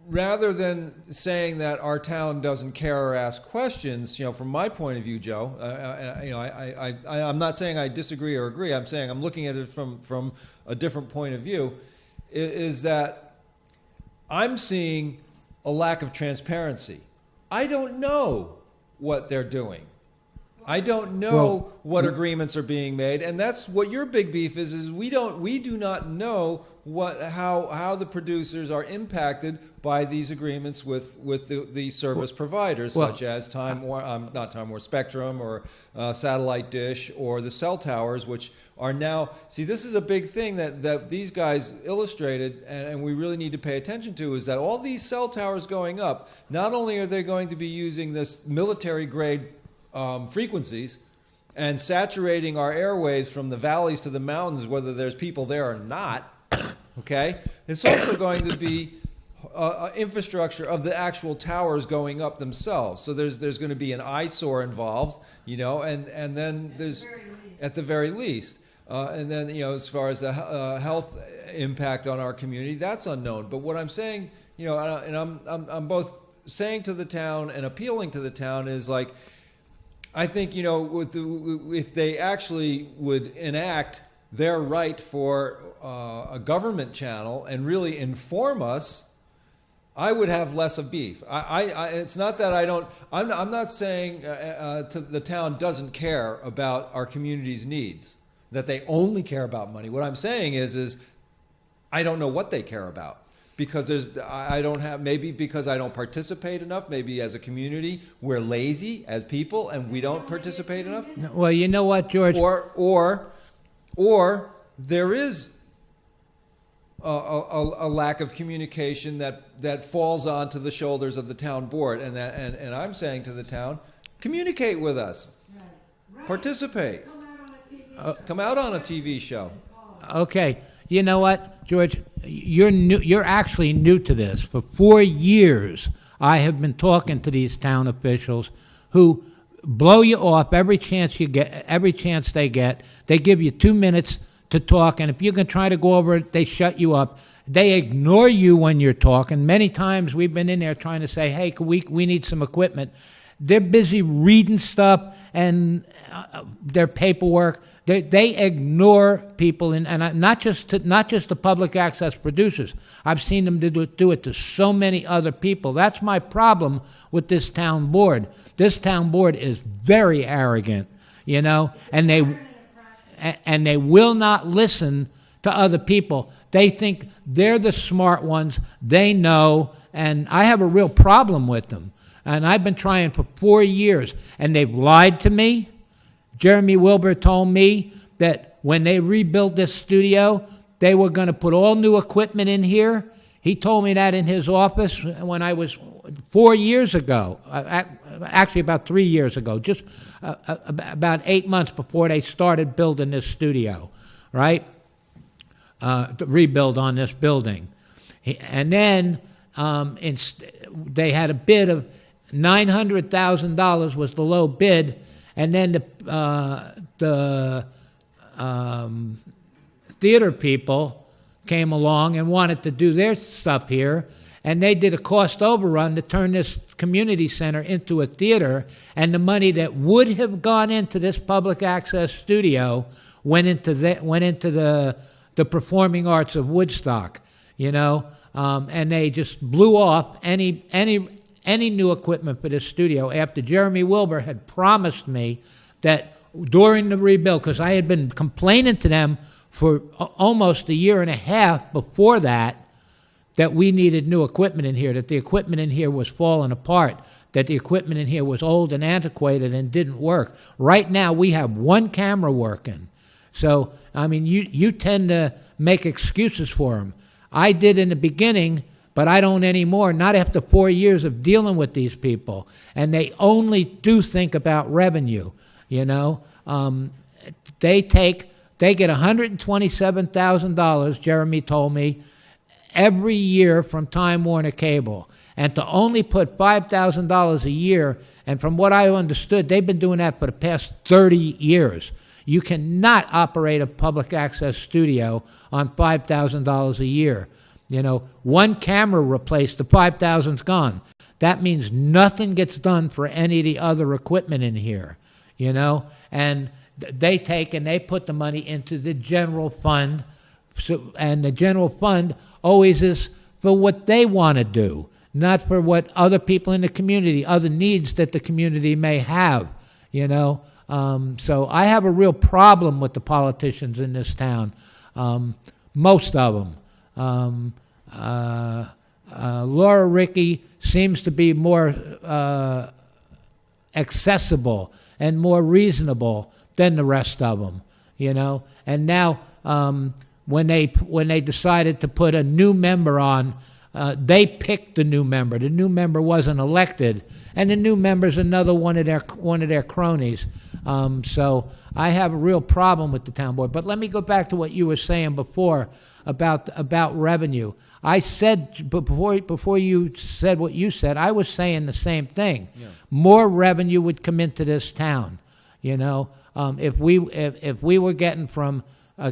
rather than saying that our town doesn't care or ask questions, from my point of view, Joe, I'm not saying I disagree or agree. I'm saying I'm looking at it from a different point of view. Is that I'm seeing a lack of transparency. I don't know what they're doing. I don't know what agreements are being made, and that's what your big beef is we do not know how the producers are impacted by these agreements with the service providers, such as not Time Warner Spectrum or Satellite Dish or the cell towers, which are now, see, this is a big thing that these guys illustrated, and we really need to pay attention to, is that all these cell towers going up, not only are they going to be using this military grade frequencies and saturating our airwaves from the valleys to the mountains, whether there's people there or not, okay? It's also going to be infrastructure of the actual towers going up themselves. So there's going to be an eyesore involved, and then there's, at the very least. And then, as far as the health impact on our community, that's unknown. But what I'm saying, and I'm both saying to the town and appealing to the town is like, I think, if they actually would enact their right for a government channel and really inform us, I would have less of beef. It's not that I'm not saying the town doesn't care about our community's needs, that they only care about money. What I'm saying is I don't know what they care about. Because maybe because I don't participate enough, maybe as a community we're lazy as people and we don't participate enough. Well, you know what, George? Or there is a lack of communication that falls onto the shoulders of the town board, and I'm saying to the town, communicate with us, participate, come out on a TV show. Okay. You know what, George? You're new. You're actually new to this. For 4 years, I have been talking to these town officials who blow you off every chance they get. They give you 2 minutes to talk, and if you can try to go over it, they shut you up. They ignore you when you're talking. Many times we've been in there trying to say, "Hey, we need some equipment." They're busy reading stuff and their paperwork. They ignore people, and not just the public access producers. I've seen them do it to so many other people. That's my problem with this town board. This town board is very arrogant, and they will not listen to other people. They think they're the smart ones. They know, and I have a real problem with them. And I've been trying for 4 years, and they've lied to me. Jeremy Wilbur told me that when they rebuilt this studio, they were going to put all new equipment in here. He told me that in his office when I was 4 years ago, actually about 3 years ago, just about 8 months before they started building this studio, right? The rebuild on this building. And then they had a bid of $900,000 was the low bid, and then the theater people came along and wanted to do their stuff here, and they did a cost overrun to turn this community center into a theater, and the money that would have gone into this public access studio went into the performing arts of Woodstock, and they just blew off any new equipment for this studio after Jeremy Wilbur had promised me that during the rebuild, because I had been complaining to them for almost a year and a half before that that we needed new equipment in here, that the equipment in here was falling apart, that the equipment in here was old and antiquated and didn't work. Right now, we have one camera working. So, I mean, you tend to make excuses for them. I did in the beginning, but I don't anymore, not after 4 years of dealing with these people. And they only do think about revenue, you know. They get $127,000, Jeremy told me, every year from Time Warner Cable. And to only put $5,000 a year, and from what I understood, they've been doing that for the past 30 years. You cannot operate a public access studio on $5,000 a year. You know, one camera replaced, the $5,000's gone. That means nothing gets done for any of the other equipment in here, you know. And they take and they put the money into the general fund, and the general fund always is for what they want to do, not for what other people in the community, other needs that the community may have, you know. So I have a real problem with the politicians in this town, most of them. Laura Rickey seems to be more accessible and more reasonable than the rest of them, you know. And now when they decided to put a new member on, they picked the new member. The new member wasn't elected, and the new member's another one of their cronies. So I have a real problem with the town board. But let me go back to what you were saying before about revenue. I said before you said what you said, I was saying the same thing. Yeah. More revenue would come into this town. You know, if we were getting from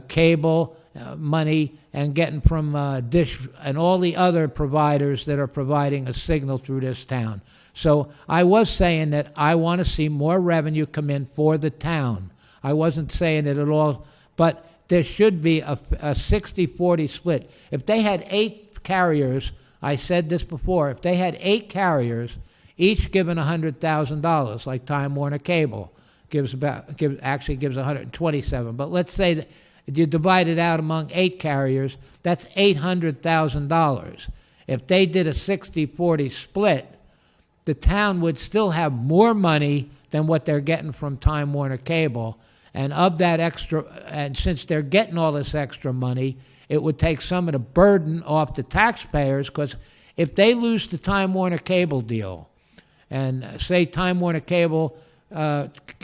cable money and getting from Dish and all the other providers that are providing a signal through this town. So I was saying that I want to see more revenue come in for the town. I wasn't saying it at all, but there should be a 60-40 split. If they had 8 carriers, I said this before, if they had 8 carriers, each given $100,000, like Time Warner Cable gives 127. But let's say that you divide it out among 8 carriers, that's $800,000. If they did a 60-40 split, the town would still have more money than what they're getting from Time Warner Cable. And of that extra, and since they're getting all this extra money, it would take some of the burden off the taxpayers, because if they lose the Time Warner Cable deal, and say Time Warner Cable,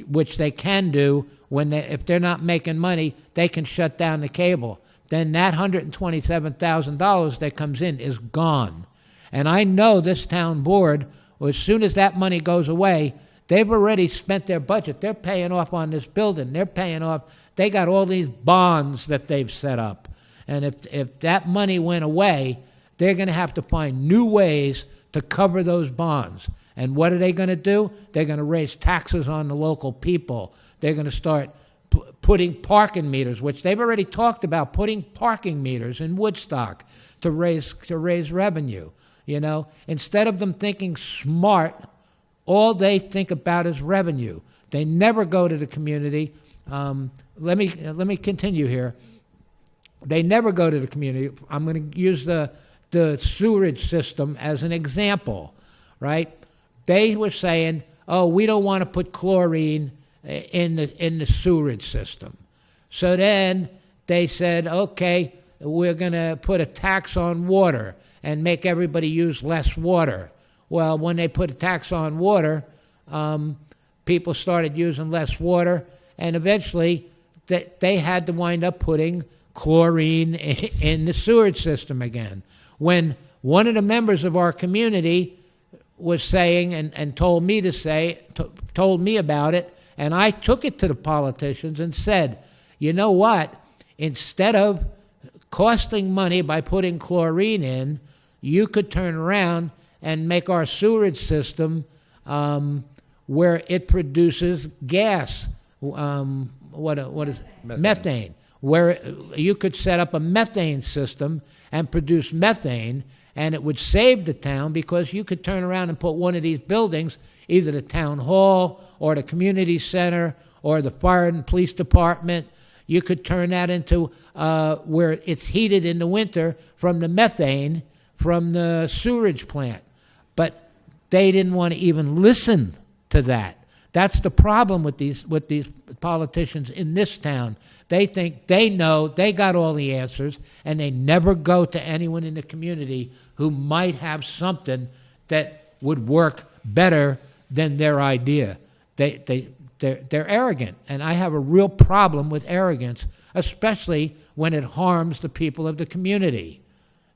which they can do, if they're not making money, they can shut down the cable. Then that $127,000 that comes in is gone. And I know this town board, as soon as that money goes away, they've already spent their budget. They're paying off on this building. They got all these bonds that they've set up. And if that money went away, they're going to have to find new ways to cover those bonds. And what are they going to do? They're going to raise taxes on the local people. They're going to start putting parking meters, which they've already talked about, putting parking meters in Woodstock to raise revenue. You know, instead of them thinking smart, all they think about is revenue. They never go to the community. Let me continue here. They never go to the community. I'm going to use the sewerage system as an example, right? They were saying, "Oh, we don't want to put chlorine in the sewerage system." So then they said, "Okay, we're going to put a tax on water and make everybody use less water." Well, when they put a tax on water, people started using less water, and eventually they had to wind up putting chlorine in the sewage system again. When one of the members of our community was saying and told me about it, and I took it to the politicians and said, you know what, instead of costing money by putting chlorine in, you could turn around and make our sewerage system where it produces gas. What is methane? Where you could set up a methane system and produce methane, and it would save the town, because you could turn around and put one of these buildings, either the town hall or the community center or the fire and police department. You could turn that into where it's heated in the winter from the methane from the sewerage plant. But they didn't want to even listen to that. That's the problem with these politicians in this town. They think they know, they got all the answers, and they never go to anyone in the community who might have something that would work better than their idea. They're arrogant, and I have a real problem with arrogance, especially when it harms the people of the community.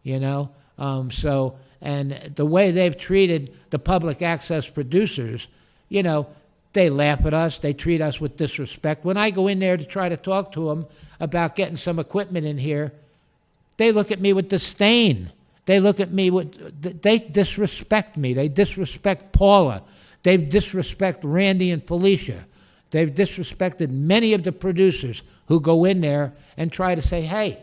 You know, and the way they've treated the public access producers, you know, they laugh at us. They treat us with disrespect. When I go in there to try to talk to them about getting some equipment in here, they look at me with disdain. They look at me with, they disrespect me. They disrespect Paula. They disrespect Randy and Felicia. They've disrespected many of the producers who go in there and try to say, hey,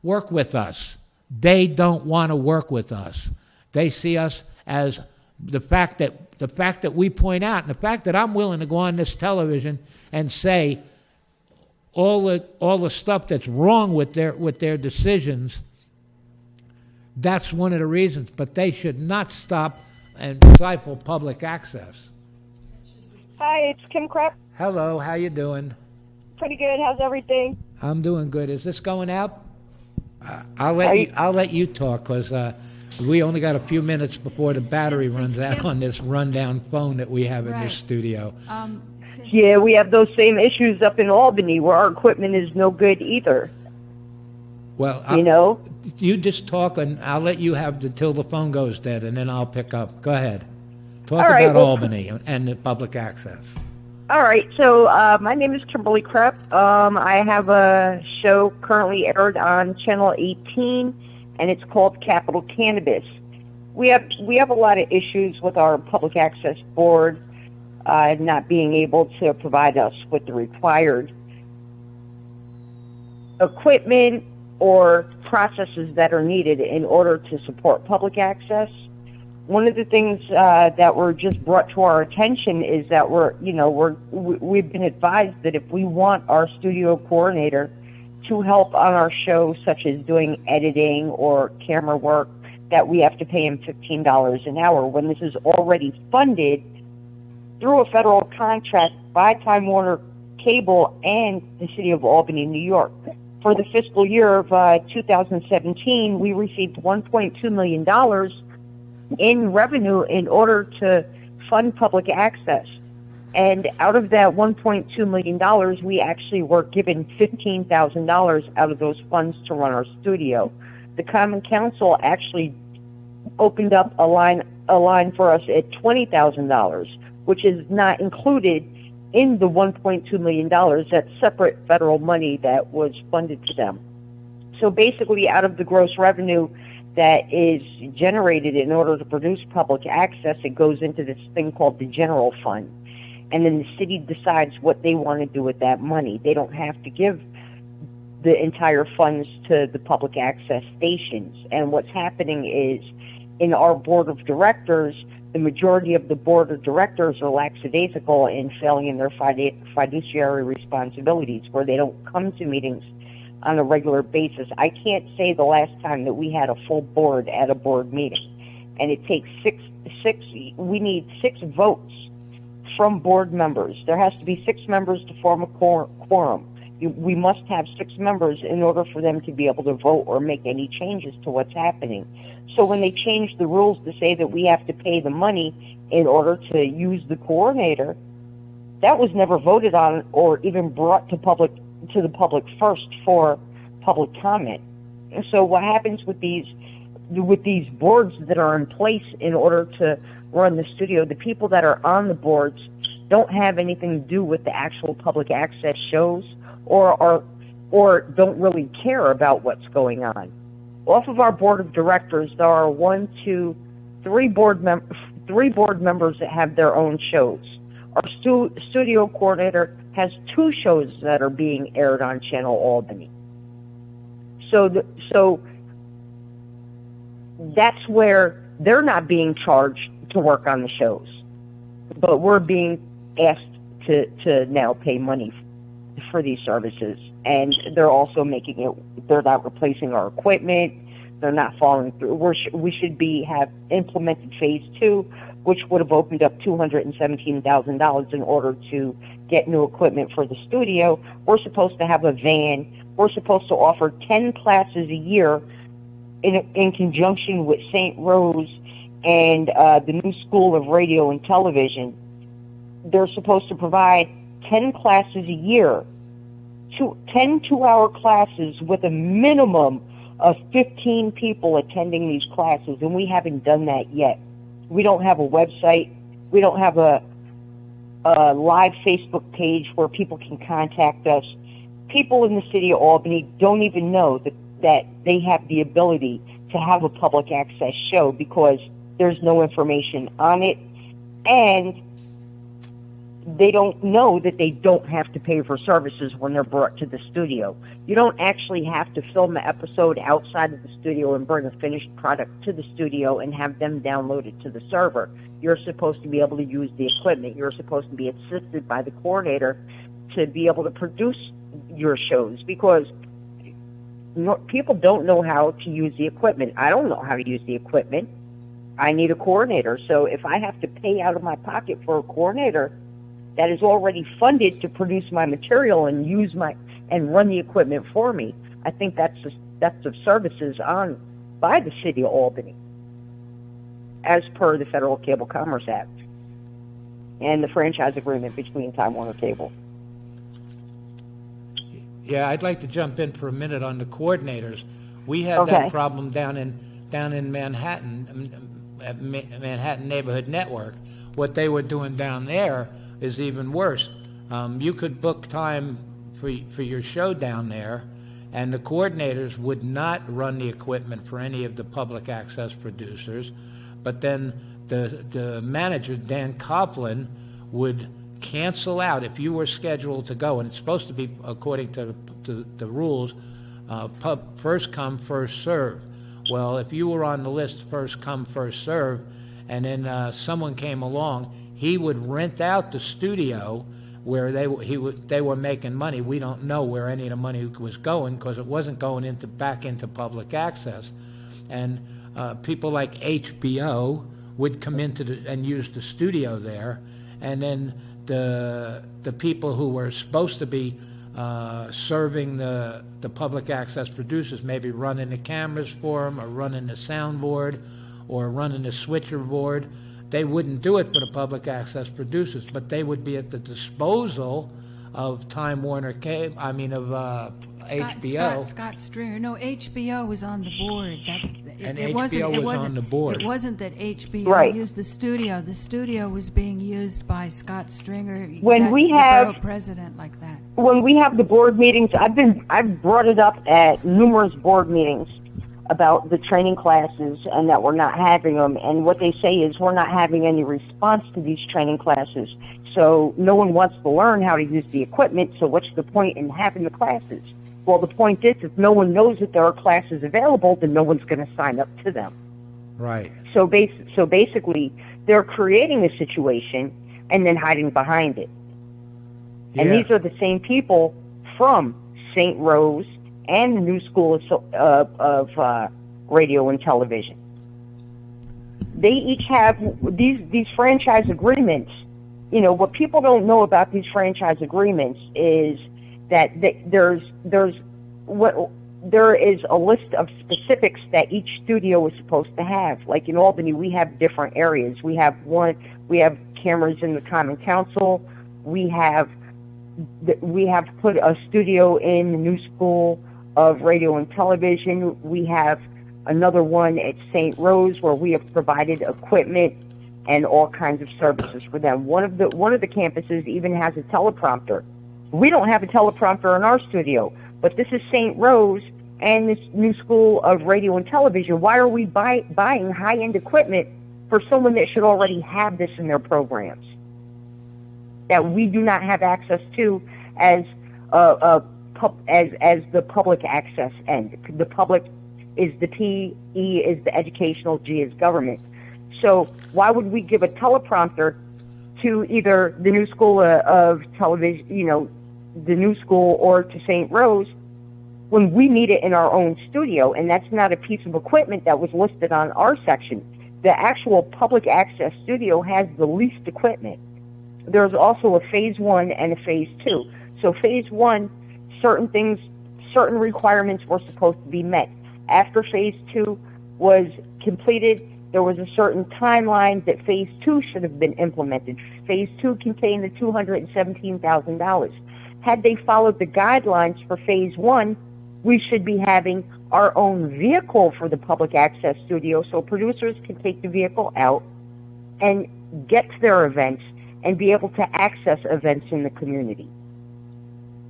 work with us. They don't want to work with us. They see us as the fact that we point out, and the fact that I'm willing to go on this television and say all the stuff that's wrong with their decisions. That's one of the reasons. But they should not stop and stifle public access. Hi, it's Kim Krepp. Hello, how you doing? Pretty good. How's everything? I'm doing good. Is this going out? I'll let you talk, because we only got a few minutes before the battery runs out on this rundown phone that we have in this studio. Yeah, we have those same issues up in Albany where our equipment is no good either. Well, you just talk, and I'll let you have till the phone goes dead, and then I'll pick up. Go ahead. Talk about Albany and the public access. All right, so my name is Kimberly Krepp. I have a show currently aired on Channel 18, and it's called Capital Cannabis. We have a lot of issues with our public access board not being able to provide us with the required equipment or processes that are needed in order to support public access. One of the things that were just brought to our attention is that we've been advised that if we want our studio coordinator to help on our show, such as doing editing or camera work, that we have to pay him $15 an hour, when this is already funded through a federal contract by Time Warner Cable and the City of Albany, New York. For the fiscal year of 2017, we received $1.2 million in revenue in order to fund public access. And out of that $1.2 million, we actually were given $15,000 out of those funds to run our studio. The Common Council actually opened up a line for us at $20,000, which is not included in the $1.2 million. That's separate federal money that was funded to them. So basically, out of the gross revenue that is generated in order to produce public access, it goes into this thing called the general fund. And then the city decides what they want to do with that money. They don't have to give the entire funds to the public access stations. And what's happening is, in our board of directors, the majority of the board of directors are lackadaisical and failing in their fiduciary responsibilities, where they don't come to meetings on a regular basis. I can't say the last time that we had a full board at a board meeting, and it takes we need 6 votes from board members. There has to be 6 members to form a quorum. We must have 6 members in order for them to be able to vote or make any changes to what's happening. So when they changed the rules to say that we have to pay the money in order to use the coordinator, that was never voted on or even brought to the public first for public comment. And so what happens with these boards that are in place in order to run the studio, the people that are on the boards don't have anything to do with the actual public access shows or don't really care about what's going on. Off of our board of directors, there are 3 board members that have their own shows. Our studio coordinator has 2 shows that are being aired on Channel Albany. So that's where they're not being charged to work on the shows, but we're being asked to now pay money for these services. And they're also they're not replacing our equipment. They're not following through. We should have implemented phase 2, which would have opened up $217,000 in order to get new equipment for the studio. We're supposed to have a van. We're supposed to offer 10 classes a year in conjunction with St. Rose and the New School of Radio and Television. They're supposed to provide 10 classes a year, 10 two-hour classes with a minimum of 15 people attending these classes, and we haven't done that yet. We don't have a website. We don't have a live Facebook page where people can contact us. People in the city of Albany don't even know that they have the ability to have a public access show because there's no information on it, and they don't know that they don't have to pay for services when they're brought to the studio. You don't actually have to film an episode outside of the studio and bring a finished product to the studio and have them download it to the server. You're supposed to be able to use the equipment. You're supposed to be assisted by the coordinator to be able to produce your shows because people don't know how to use the equipment. I don't know how to use the equipment. I need a coordinator. So if I have to pay out of my pocket for a coordinator that is already funded to produce my material and and run the equipment for me, I think that's of services on by the city of Albany, as per the Federal Cable Commerce Act and the franchise agreement between Time Warner Cable. Yeah, I'd like to jump in for a minute on the coordinators. We had that problem down in Manhattan, Manhattan Neighborhood Network. What they were doing down there is even worse. You could book time for your show down there, and the coordinators would not run the equipment for any of the public access producers, but then the manager, Dan Copeland, would cancel out if you were scheduled to go, and it's supposed to be according to the rules, first come, first serve. Well, if you were on the list first come, first serve, and then someone came along, he would rent out the studio where they were making money. We don't know where any of the money was going because it wasn't going back into public access. And people like HBO would come and use the studio there, and then the people who were supposed to be serving the public access producers, maybe running the cameras for them or running the soundboard or running the switcherboard, they wouldn't do it for the public access producers, but they would be at the disposal of Time Warner Cable, HBO. Scott Stringer. No, HBO was on the board. HBO was on the board. It wasn't that HBO used the studio. The studio was being used by Scott Stringer, when we have the borough president like that. When we have the board meetings, I've brought it up at numerous board meetings about the training classes and that we're not having them. And what they say is we're not having any response to these training classes. So no one wants to learn how to use the equipment. So what's the point in having the classes? Well, the point is, if no one knows that there are classes available, then no one's going to sign up to them. Right. So basically, they're creating a situation and then hiding behind it. Yeah. And these are the same people from St. Rose and the New School of Radio and Television. They each have these franchise agreements. You know, what people don't know about these franchise agreements is that there is a list of specifics that each studio is supposed to have. Like in Albany, we have different areas. We have cameras in the Common Council. We have put a studio in the New School of Radio and Television. We have another one at St. Rose where we have provided equipment and all kinds of services for them. One of the campuses even has a teleprompter. We don't have a teleprompter in our studio, but this is St. Rose and this New School of Radio and Television. Why are we buying high-end equipment for someone that should already have this in their programs that we do not have access to as the public access end? The public is the P, E is the educational, G is government. So why would we give a teleprompter to either the New School of Television, the New School, or to St. Rose, when we need it in our own studio, and that's not a piece of equipment that was listed on our section. The actual public access studio has the least equipment. There's also a phase 1 and a phase 2. So phase 1, certain requirements were supposed to be met. After phase 2 was completed, there was a certain timeline that phase 2 should have been implemented. Phase 2 contained the $217,000. Had they followed the guidelines for phase 1, we should be having our own vehicle for the public access studio so producers can take the vehicle out and get to their events and be able to access events in the community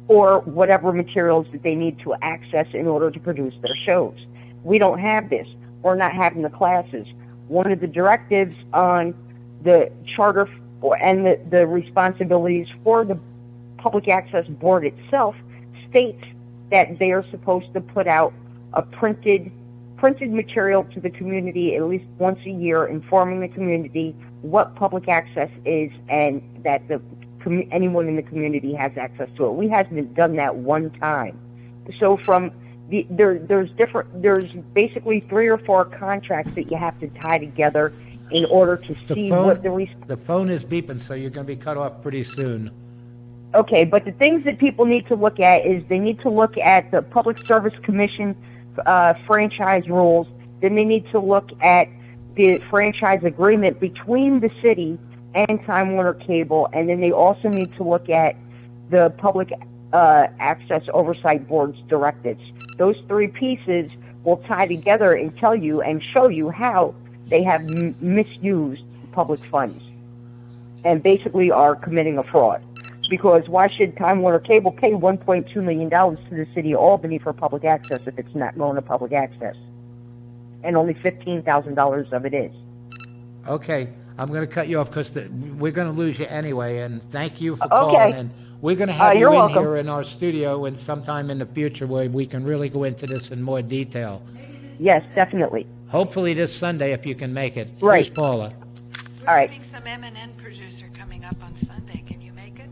or whatever materials that they need to access in order to produce their shows. We don't have this. We're not having the classes. One of the directives on the charter and the responsibilities for the Public Access Board itself states that they are supposed to put out a printed material to the community at least once a year, informing the community what public access is and that anyone in the community has access to it. We haven't done that one time. So there's basically 3 or 4 contracts that you have to tie together in order to see what the phone is beeping, so you're going to be cut off pretty soon. Okay, but the things that people need to look at is they need to look at the Public Service Commission franchise rules. Then they need to look at the franchise agreement between the city and Time Warner Cable, and then they also need to look at the Public Access Oversight Board's directives. Those 3 pieces will tie together and tell you and show you how they have misused public funds and basically are committing a fraud. Because why should Time Warner Cable pay $1.2 million to the city of Albany for public access if it's not going to public access? And only $15,000 of it is. Okay, I'm going to cut you off because we're going to lose you anyway, and thank you for calling. And we're going to have you in here in our studio and sometime in the future where we can really go into this in more detail. Yes, definitely. Hopefully this Sunday if you can make it. Right. Here's Paula. All right. We're having some M&N producer coming up on Sunday. Can you make it?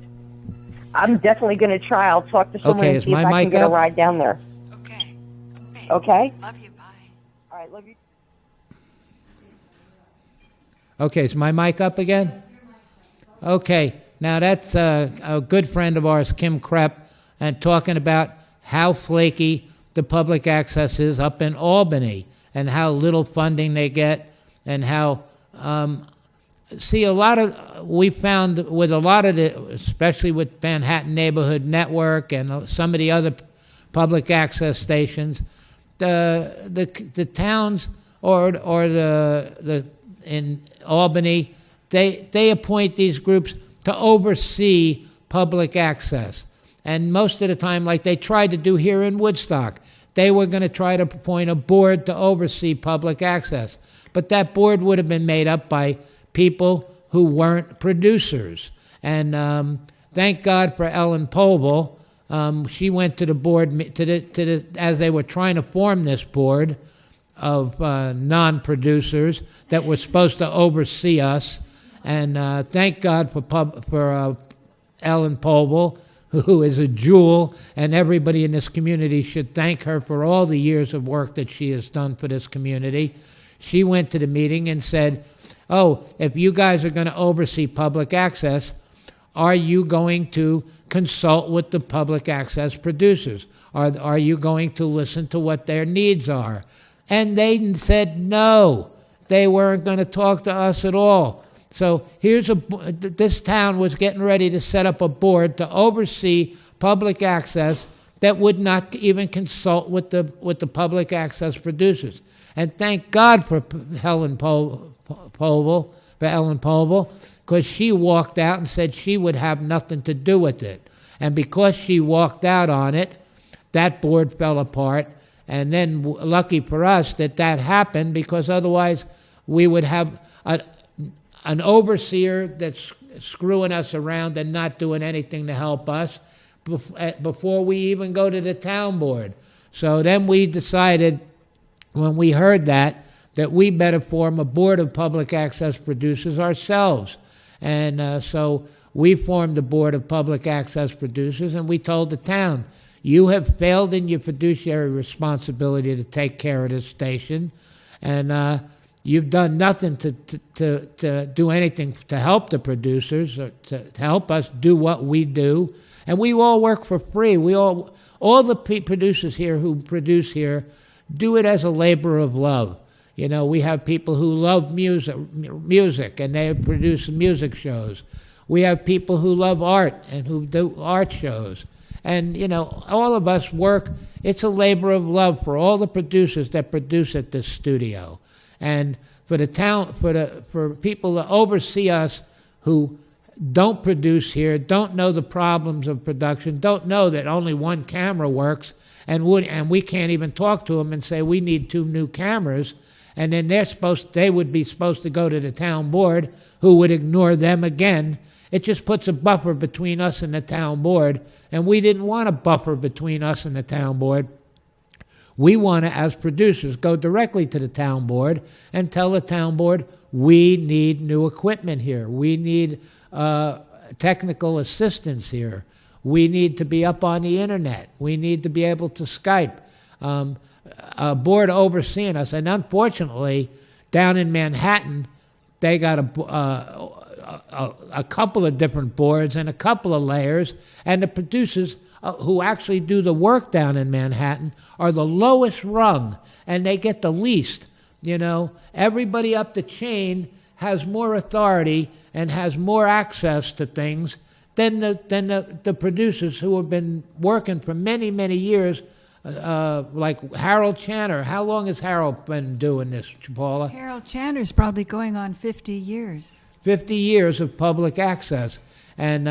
I'm definitely going to try. I'll talk to someone and see if I can get a ride down there. Okay. Okay? Love you. Bye. All right, love you. Okay, is my mic up again? Okay, now that's a good friend of ours, Kim Krepp, and talking about how flaky the public access is up in Albany and how little funding they get and how, we found with a lot of the, especially with Manhattan Neighborhood Network and some of the other public access stations, the towns or the in Albany, they appoint these groups to oversee public access. And most of the time, like they tried to do here in Woodstock, they were going to try to appoint a board to oversee public access. But that board would have been made up by people who weren't producers. And thank God for Ellen Povell. She went to the board, as they were trying to form this board of non-producers that were supposed to oversee us. And thank God for Ellen Povell, who is a jewel, and everybody in this community should thank her for all the years of work that she has done for this community. She went to the meeting and said, if you guys are going to oversee public access, are you going to consult with the public access producers? Are you going to listen to what their needs are? And they said no. They weren't going to talk to us at all. So this town was getting ready to set up a board to oversee public access that would not even consult with the public access producers. And thank God for Ellen Povell, because she walked out and said she would have nothing to do with it. And because she walked out on it, that board fell apart. And then lucky for us that happened, because otherwise we would have an overseer that's screwing us around and not doing anything to help us before we even go to the town board. So then we decided, when we heard that we better form a board of public access producers ourselves. And so we formed the board of public access producers, and we told the town, You have failed in your fiduciary responsibility to take care of this station, and you've done nothing to do anything to help the producers or to help us do what we do. And we all work for free. All the producers here who produce here do it as a labor of love. You know, we have people who love music, and they produce music shows. We have people who love art and who do art shows. And, you know, all of us work. It's a labor of love for all the producers that produce at this studio. And for the town, for people to oversee us who don't produce here, don't know the problems of production, don't know that only one camera works, and we can't even talk to them and say we need 2 new cameras, and then they would be supposed to go to the town board, who would ignore them again. It just puts a buffer between us and the town board, and we didn't want a buffer between us and the town board. We want to, as producers, go directly to the town board and tell the town board, we need new equipment here. We need technical assistance here. We need to be up on the internet. We need to be able to Skype. A board overseeing us, and unfortunately, down in Manhattan, they got a couple of different boards and a couple of layers, and the producers who actually do the work down in Manhattan are the lowest rung, and they get the least. You know, everybody up the chain has more authority and has more access to things than the producers who have been working for many, many years, like Harold Channer. How long has Harold been doing this, Paula? Harold Channer's probably going on 50 years. 50 years of public access. And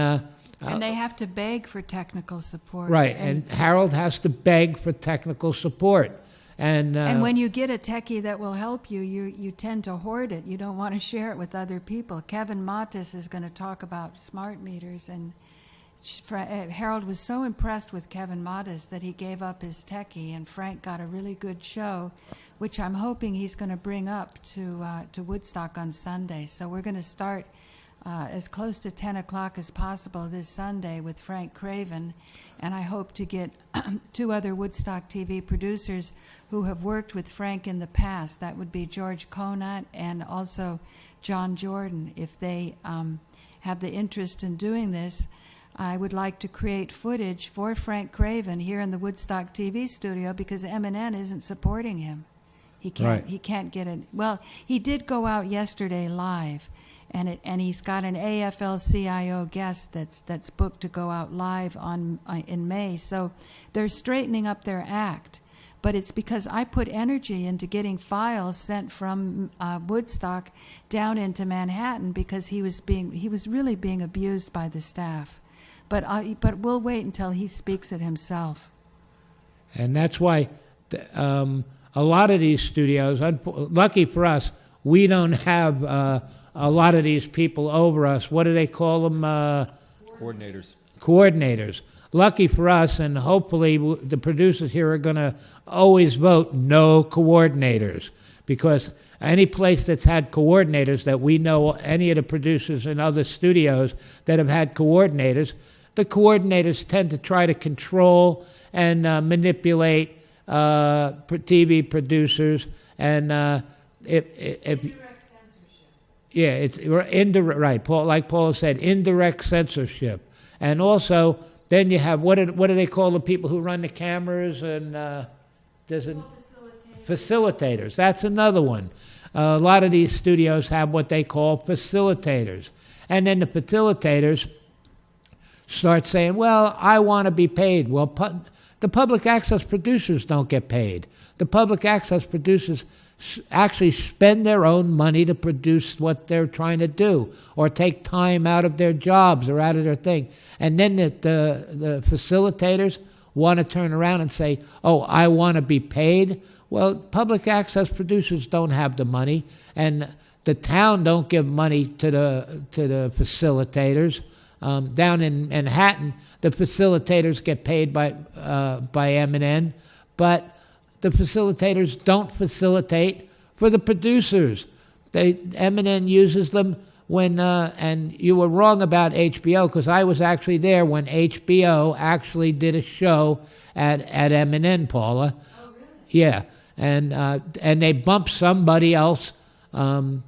they have to beg for technical support. Right, and Harold has to beg for technical support. And when you get a techie that will help you, you tend to hoard it. You don't want to share it with other people. Kevin Mattes is going to talk about smart meters, and Harold was so impressed with Kevin Mattes that he gave up his techie, and Frank got a really good show, which I'm hoping he's going to bring up to Woodstock on Sunday. So we're going to start as close to 10 o'clock as possible this Sunday with Frank Craven, and I hope to get 2 other Woodstock TV producers who have worked with Frank in the past. That would be George Conant and also John Jordan. If they have the interest in doing this, I would like to create footage for Frank Craven here in the Woodstock TV studio, because MNN isn't supporting him. He can't get it. Well, he did go out yesterday live, and he's got an AFL-CIO guest that's booked to go out live in May. So they're straightening up their act. But it's because I put energy into getting files sent from Woodstock down into Manhattan, because he was really being abused by the staff. But we'll wait until he speaks it himself. And that's why a lot of these studios, lucky for us, we don't have a lot of these people over us. What do they call them? Coordinators. Coordinators. Lucky for us, and hopefully the producers here are going to always vote no coordinators, because any place that's had coordinators that we know, any of the producers in other studios that have had coordinators, the coordinators tend to try to control and manipulate TV producers, and Indirect censorship. Yeah, it's indirect. Right, Paul. Like Paula said, indirect censorship, and also then you have what do they call the people who run the cameras, and facilitators. That's another one. A lot of these studios have what they call facilitators, and then the facilitators start saying, well, I want to be paid. Well, the public access producers don't get paid. The public access producers actually spend their own money to produce what they're trying to do, or take time out of their jobs or out of their thing. And then the facilitators want to turn around and say, oh, I want to be paid. Well, public access producers don't have the money, and the town don't give money to the facilitators. Down in Manhattan, the facilitators get paid by MNN, but the facilitators don't facilitate for the producers. MNN uses them when and you were wrong about HBO, because I was actually there when HBO actually did a show at M&N, Paula. Oh, really? Yeah, and they bumped somebody else out,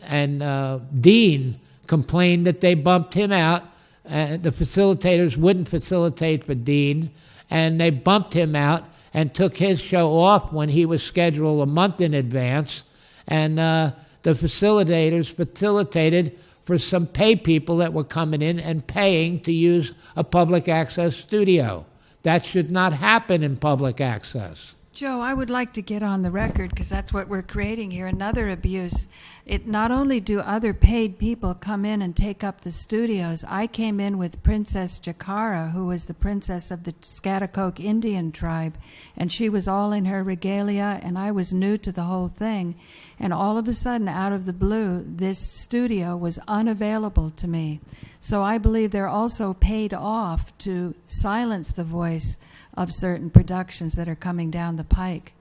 and Dean complained that they bumped him out. The facilitators wouldn't facilitate for Dean, and they bumped him out and took his show off when he was scheduled a month in advance. And the facilitators facilitated for some pay people that were coming in and paying to use a public access studio. That should not happen in public access. Joe, I would like to get on the record, because that's what we're creating here, another abuse. It not only do other paid people come in and take up the studios. I came in with Princess Jakara, who was the princess of the Schaghticoke Indian tribe, and she was all in her regalia, and I was new to the whole thing. And all of a sudden, out of the blue, this studio was unavailable to me. So I believe they're also paid off to silence the voice of certain productions that are coming down the pike.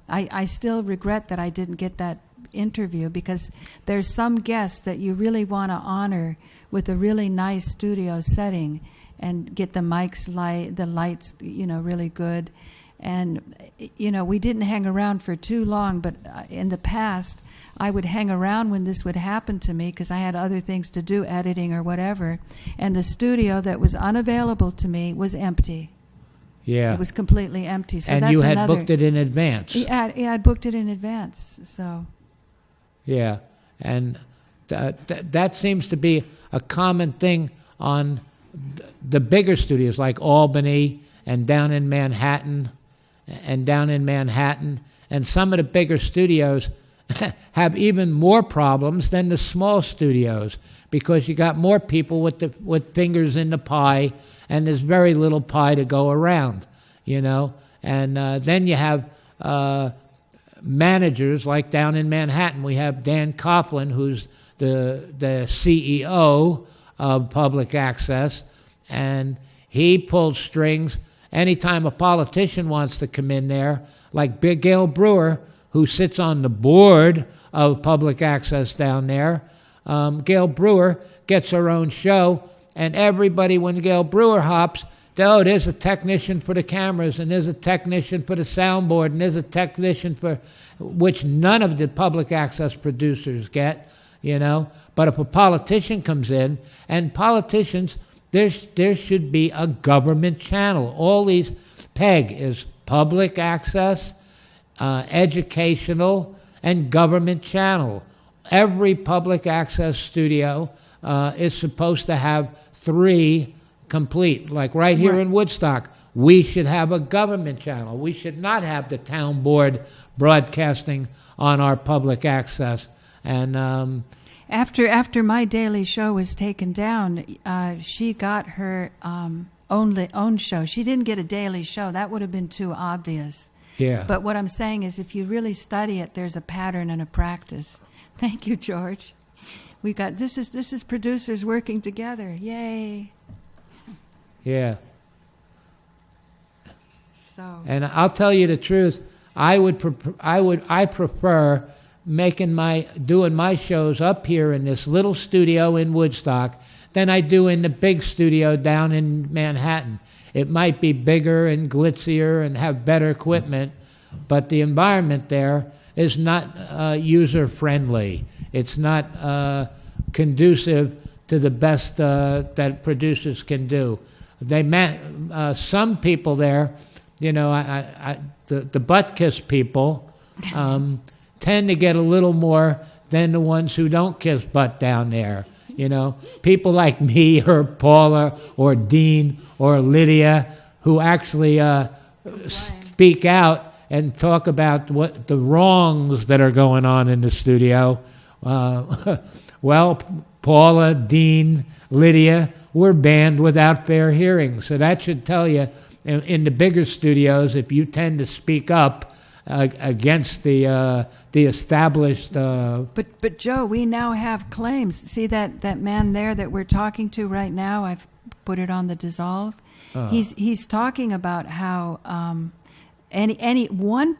I still regret that I didn't get that interview, because there's some guests that you really want to honor with a really nice studio setting and get the mics the lights, really good. And, we didn't hang around for too long, but in the past, I would hang around when this would happen to me because I had other things to do, editing or whatever. And the studio that was unavailable to me was empty. Yeah. It was completely empty. So and that's you had another, booked it in advance. Yeah, I'd booked it in advance. So. Yeah, and that seems to be a common thing on the bigger studios like Albany and down in Manhattan, and some of the bigger studios have even more problems than the small studios, because you got more people with fingers in the pie, and there's very little pie to go around, And then you have managers like down in Manhattan. We have Dan Copeland, who's the CEO of Public Access, and he pulls strings anytime a politician wants to come in there, like Big Gail Brewer, who sits on the board of Public Access down there. Gail Brewer gets her own show, and everybody, when Gail Brewer hops, there's a technician for the cameras, and there's a technician for the soundboard, and there's a technician for, which none of the public access producers get, But if a politician comes in, and politicians, there should be a government channel. All these, PEG is public access, educational, and government channel. Every public access studio is supposed to have 3 complete. Like right here in Woodstock, we should have a government channel. We should not have the town board broadcasting on our public access. And after my daily show was taken down, she got her own show. She didn't get a daily show. That would have been too obvious. Yeah. But what I'm saying is, if you really study it, there's a pattern and a practice. Thank you, George. We got this is producers working together. Yay. Yeah. So. And I'll tell you the truth. I prefer doing my shows up here in this little studio in Woodstock than I do in the big studio down in Manhattan. It might be bigger and glitzier and have better equipment, but the environment there is not user friendly. It's not conducive to the best that producers can do. Some people there, the butt kiss people tend to get a little more than the ones who don't kiss butt down there. People like me or Paula or Dean or Lydia, who actually speak out and talk about what the wrongs that are going on in the studio. Well, Paula, Dean, Lydia were banned without fair hearing. So that should tell you, in the bigger studios, if you tend to speak up against the established. But Joe, we now have claims. See that man there that we're talking to right now? I've put it on the dissolve. He's talking about how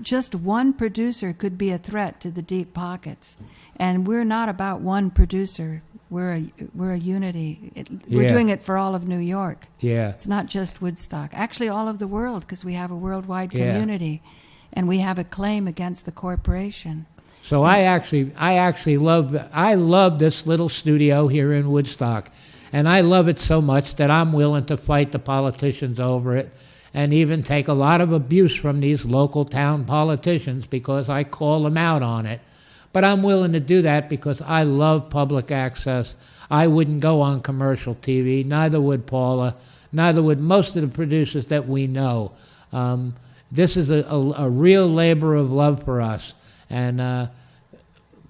just one producer could be a threat to the deep pockets, and we're not about one producer. We're a unity. We're doing it for all of New York. Yeah. It's not just Woodstock. Actually, all of the world, because we have a worldwide community, and we have a claim against the corporation. So I actually love this little studio here in Woodstock, and I love it so much that I'm willing to fight the politicians over it, and even take a lot of abuse from these local town politicians because I call them out on it. But I'm willing to do that because I love public access. I wouldn't go on commercial TV, neither would Paula, neither would most of the producers that we know. This is a real labor of love for us. And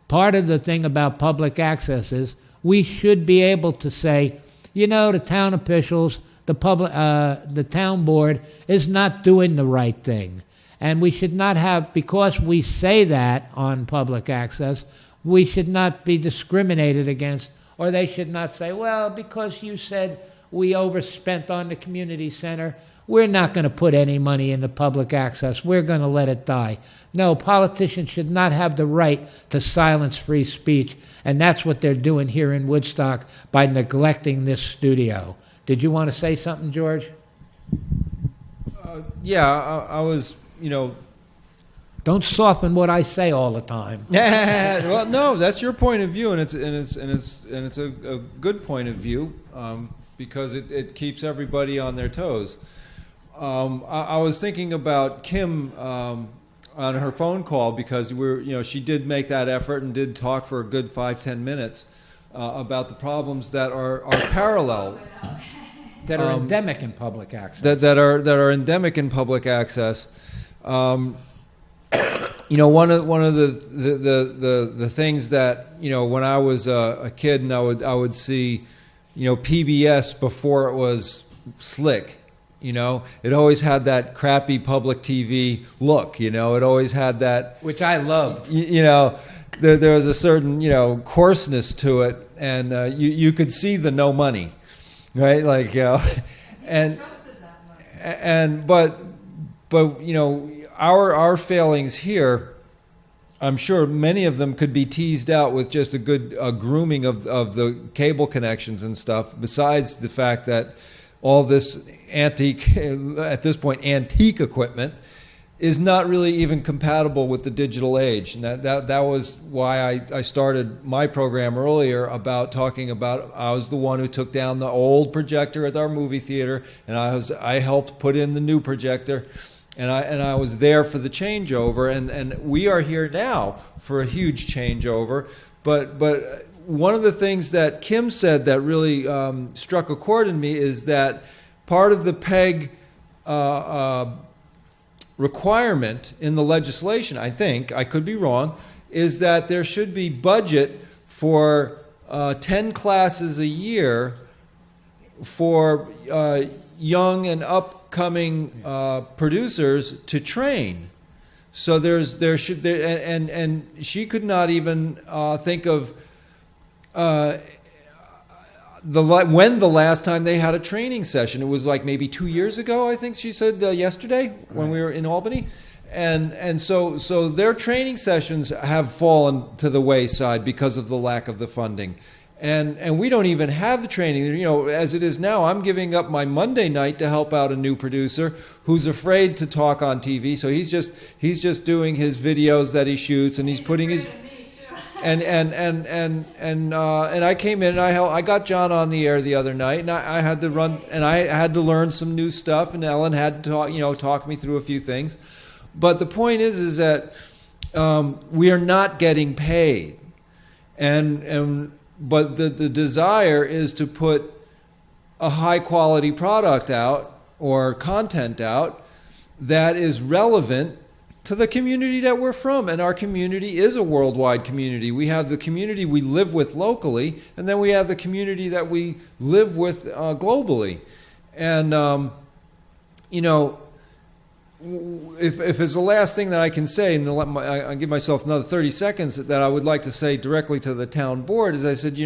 part of the thing about public access is we should be able to say, you know, the town officials, the town board is not doing the right thing. And we should not have, because we say that on public access, we should not be discriminated against, or they should not say, well, because you said we overspent on the community center, we're not going to put any money into public access. We're going to let it die. No, politicians should not have the right to silence free speech, and that's what they're doing here in Woodstock by neglecting this studio. Did you want to say something, George? I was, Don't soften what I say all the time. well, no, that's your point of view, and it's a good point of view because it keeps everybody on their toes. I was thinking about Kim on her phone call because she did make that effort and did talk for a good 5-10 minutes about the problems that are parallel. That are endemic in public access. That are endemic in public access. One of the things that when I was a kid and I would see PBS before it was slick. It always had that crappy public TV look. It always had that, which I loved. There was a certain coarseness to it, and you could see the no money. Right, but our failings here, I'm sure many of them could be teased out with just a good grooming of the cable connections and stuff. Besides the fact that all this antique equipment is not really even compatible with the digital age. And that was why I started my program earlier about talking about I was the one who took down the old projector at our movie theater, and I helped put in the new projector, and I was there for the changeover, and we are here now for a huge changeover. But one of the things that Kim said that really struck a chord in me is that part of the PEG requirement in the legislation, I think, I could be wrong, is that there should be budget for 10 classes a year for young and upcoming producers to train. So and she could not even think of when the last time they had a training session. It was like maybe 2 years ago, I think she said yesterday when we were in Albany. And so their training sessions have fallen to the wayside because of the lack of the funding. And we don't even have the training. As it is now, I'm giving up my Monday night to help out a new producer who's afraid to talk on TV. So he's just doing his videos that he shoots, and he's putting his and I came in and I got John on the air the other night, and I had to run and I had to learn some new stuff, and Ellen had to talk me through a few things. But the point is that we are not getting paid, but the desire is to put a high quality product out or content out that is relevant to the community that we're from. And our community is a worldwide community. We have the community we live with locally, and then we have the community that we live with globally. And if it's the last thing that I can say, and I give myself another 30 seconds that I would like to say directly to the town board, is I said,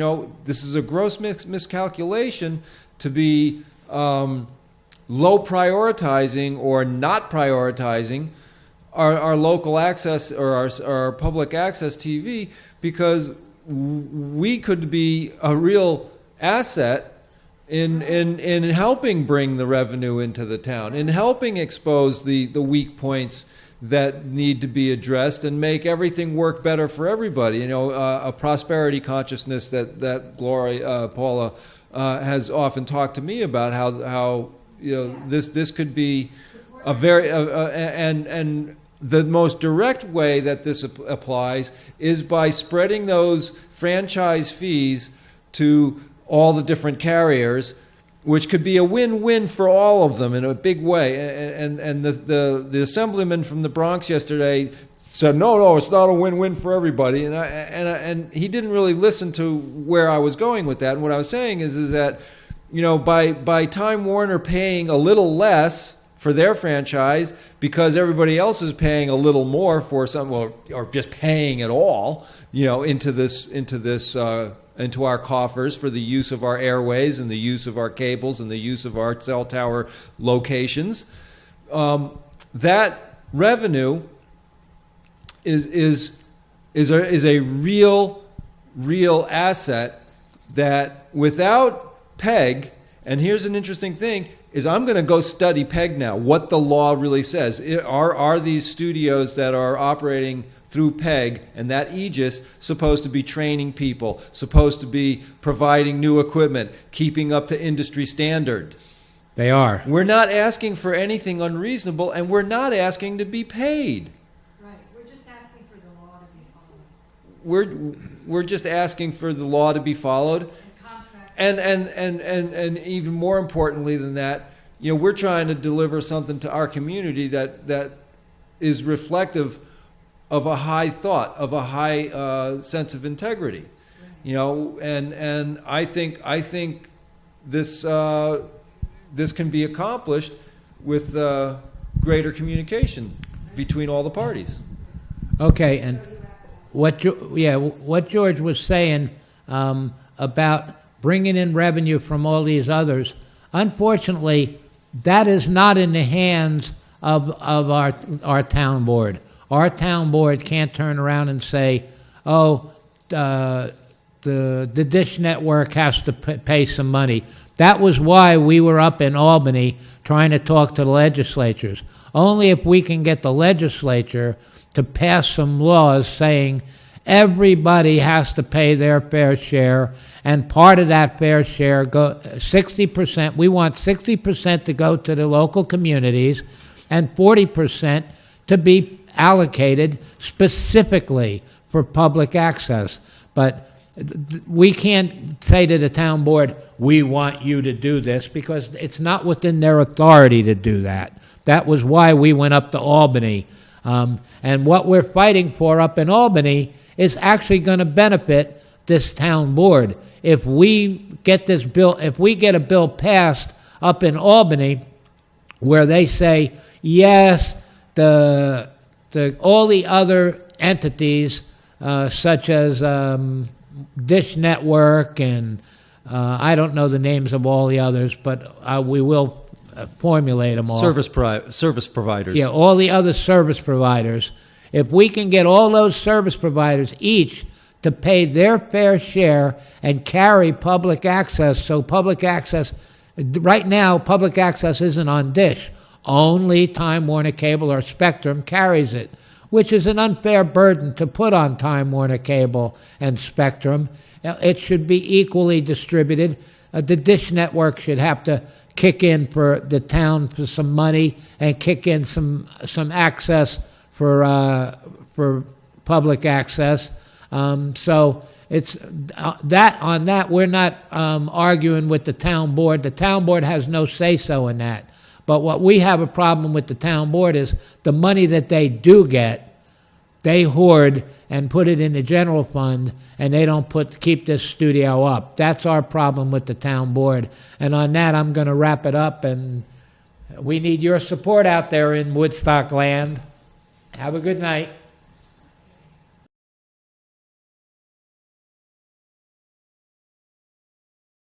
this is a gross miscalculation to be low prioritizing or not prioritizing our local access or our public access TV, because we could be a real asset in helping bring the revenue into the town, in helping expose the weak points that need to be addressed and make everything work better for everybody. You know, a prosperity consciousness that Paula has often talked to me about, how you know this could be a very and the most direct way that this applies is by spreading those franchise fees to all the different carriers, which could be a win-win for all of them in a big way. And the assemblyman from the Bronx yesterday said, no, it's not a win-win for everybody. And he didn't really listen to where I was going with that. And what I was saying is that, you know, by Time Warner paying a little less for their franchise because everybody else is paying a little more for some, or just paying it all, you know, into our coffers for the use of our airways and the use of our cables and the use of our cell tower locations. That revenue is a real asset that without PEG, and here's an interesting thing, is I'm going to go study PEG now, what the law really says. Are these studios that are operating through PEG and that aegis supposed to be training people, supposed to be providing new equipment, keeping up to industry standard? They are. We're not asking for anything unreasonable, and we're not asking to be paid. Right. We're just asking for the law to be followed. We're just asking for the law to be followed. And even more importantly than that, you know, we're trying to deliver something to our community that is reflective of a high thought, of a high sense of integrity, you know, and I think this can be accomplished with greater communication between all the parties. Okay, and what George was saying about bringing in revenue from all these others, unfortunately, that is not in the hands of our town board. Our town board can't turn around and say, the Dish Network has to pay some money. That was why we were up in Albany trying to talk to the legislatures. Only if we can get the legislature to pass some laws saying everybody has to pay their fair share, and part of that fair share, 60%, we want 60% to go to the local communities and 40% to be allocated specifically for public access. But we can't say to the town board, we want you to do this, because it's not within their authority to do that. That was why we went up to Albany. And what we're fighting for up in Albany is actually going to benefit this town board. If we get this bill, if we get a bill passed up in Albany where they say, yes, all the other entities, such as Dish Network and I don't know the names of all the others, but we will formulate them all. Service providers. Yeah, all the other service providers. If we can get all those service providers each to pay their fair share and carry public access, so public access, right now public access isn't on Dish. Only Time Warner Cable or Spectrum carries it, which is an unfair burden to put on Time Warner Cable and Spectrum. It should be equally distributed. The Dish Network should have to kick in for the town for some money and kick in some access for public access. So it's that on that we're not arguing with the town board. The town board has no say-so in that. But what we have a problem with the town board is the money that they do get, they hoard and put it in the general fund, and they don't keep this studio up. That's our problem with the town board. And on that, I'm going to wrap it up, and we need your support out there in Woodstock land. Have a good night.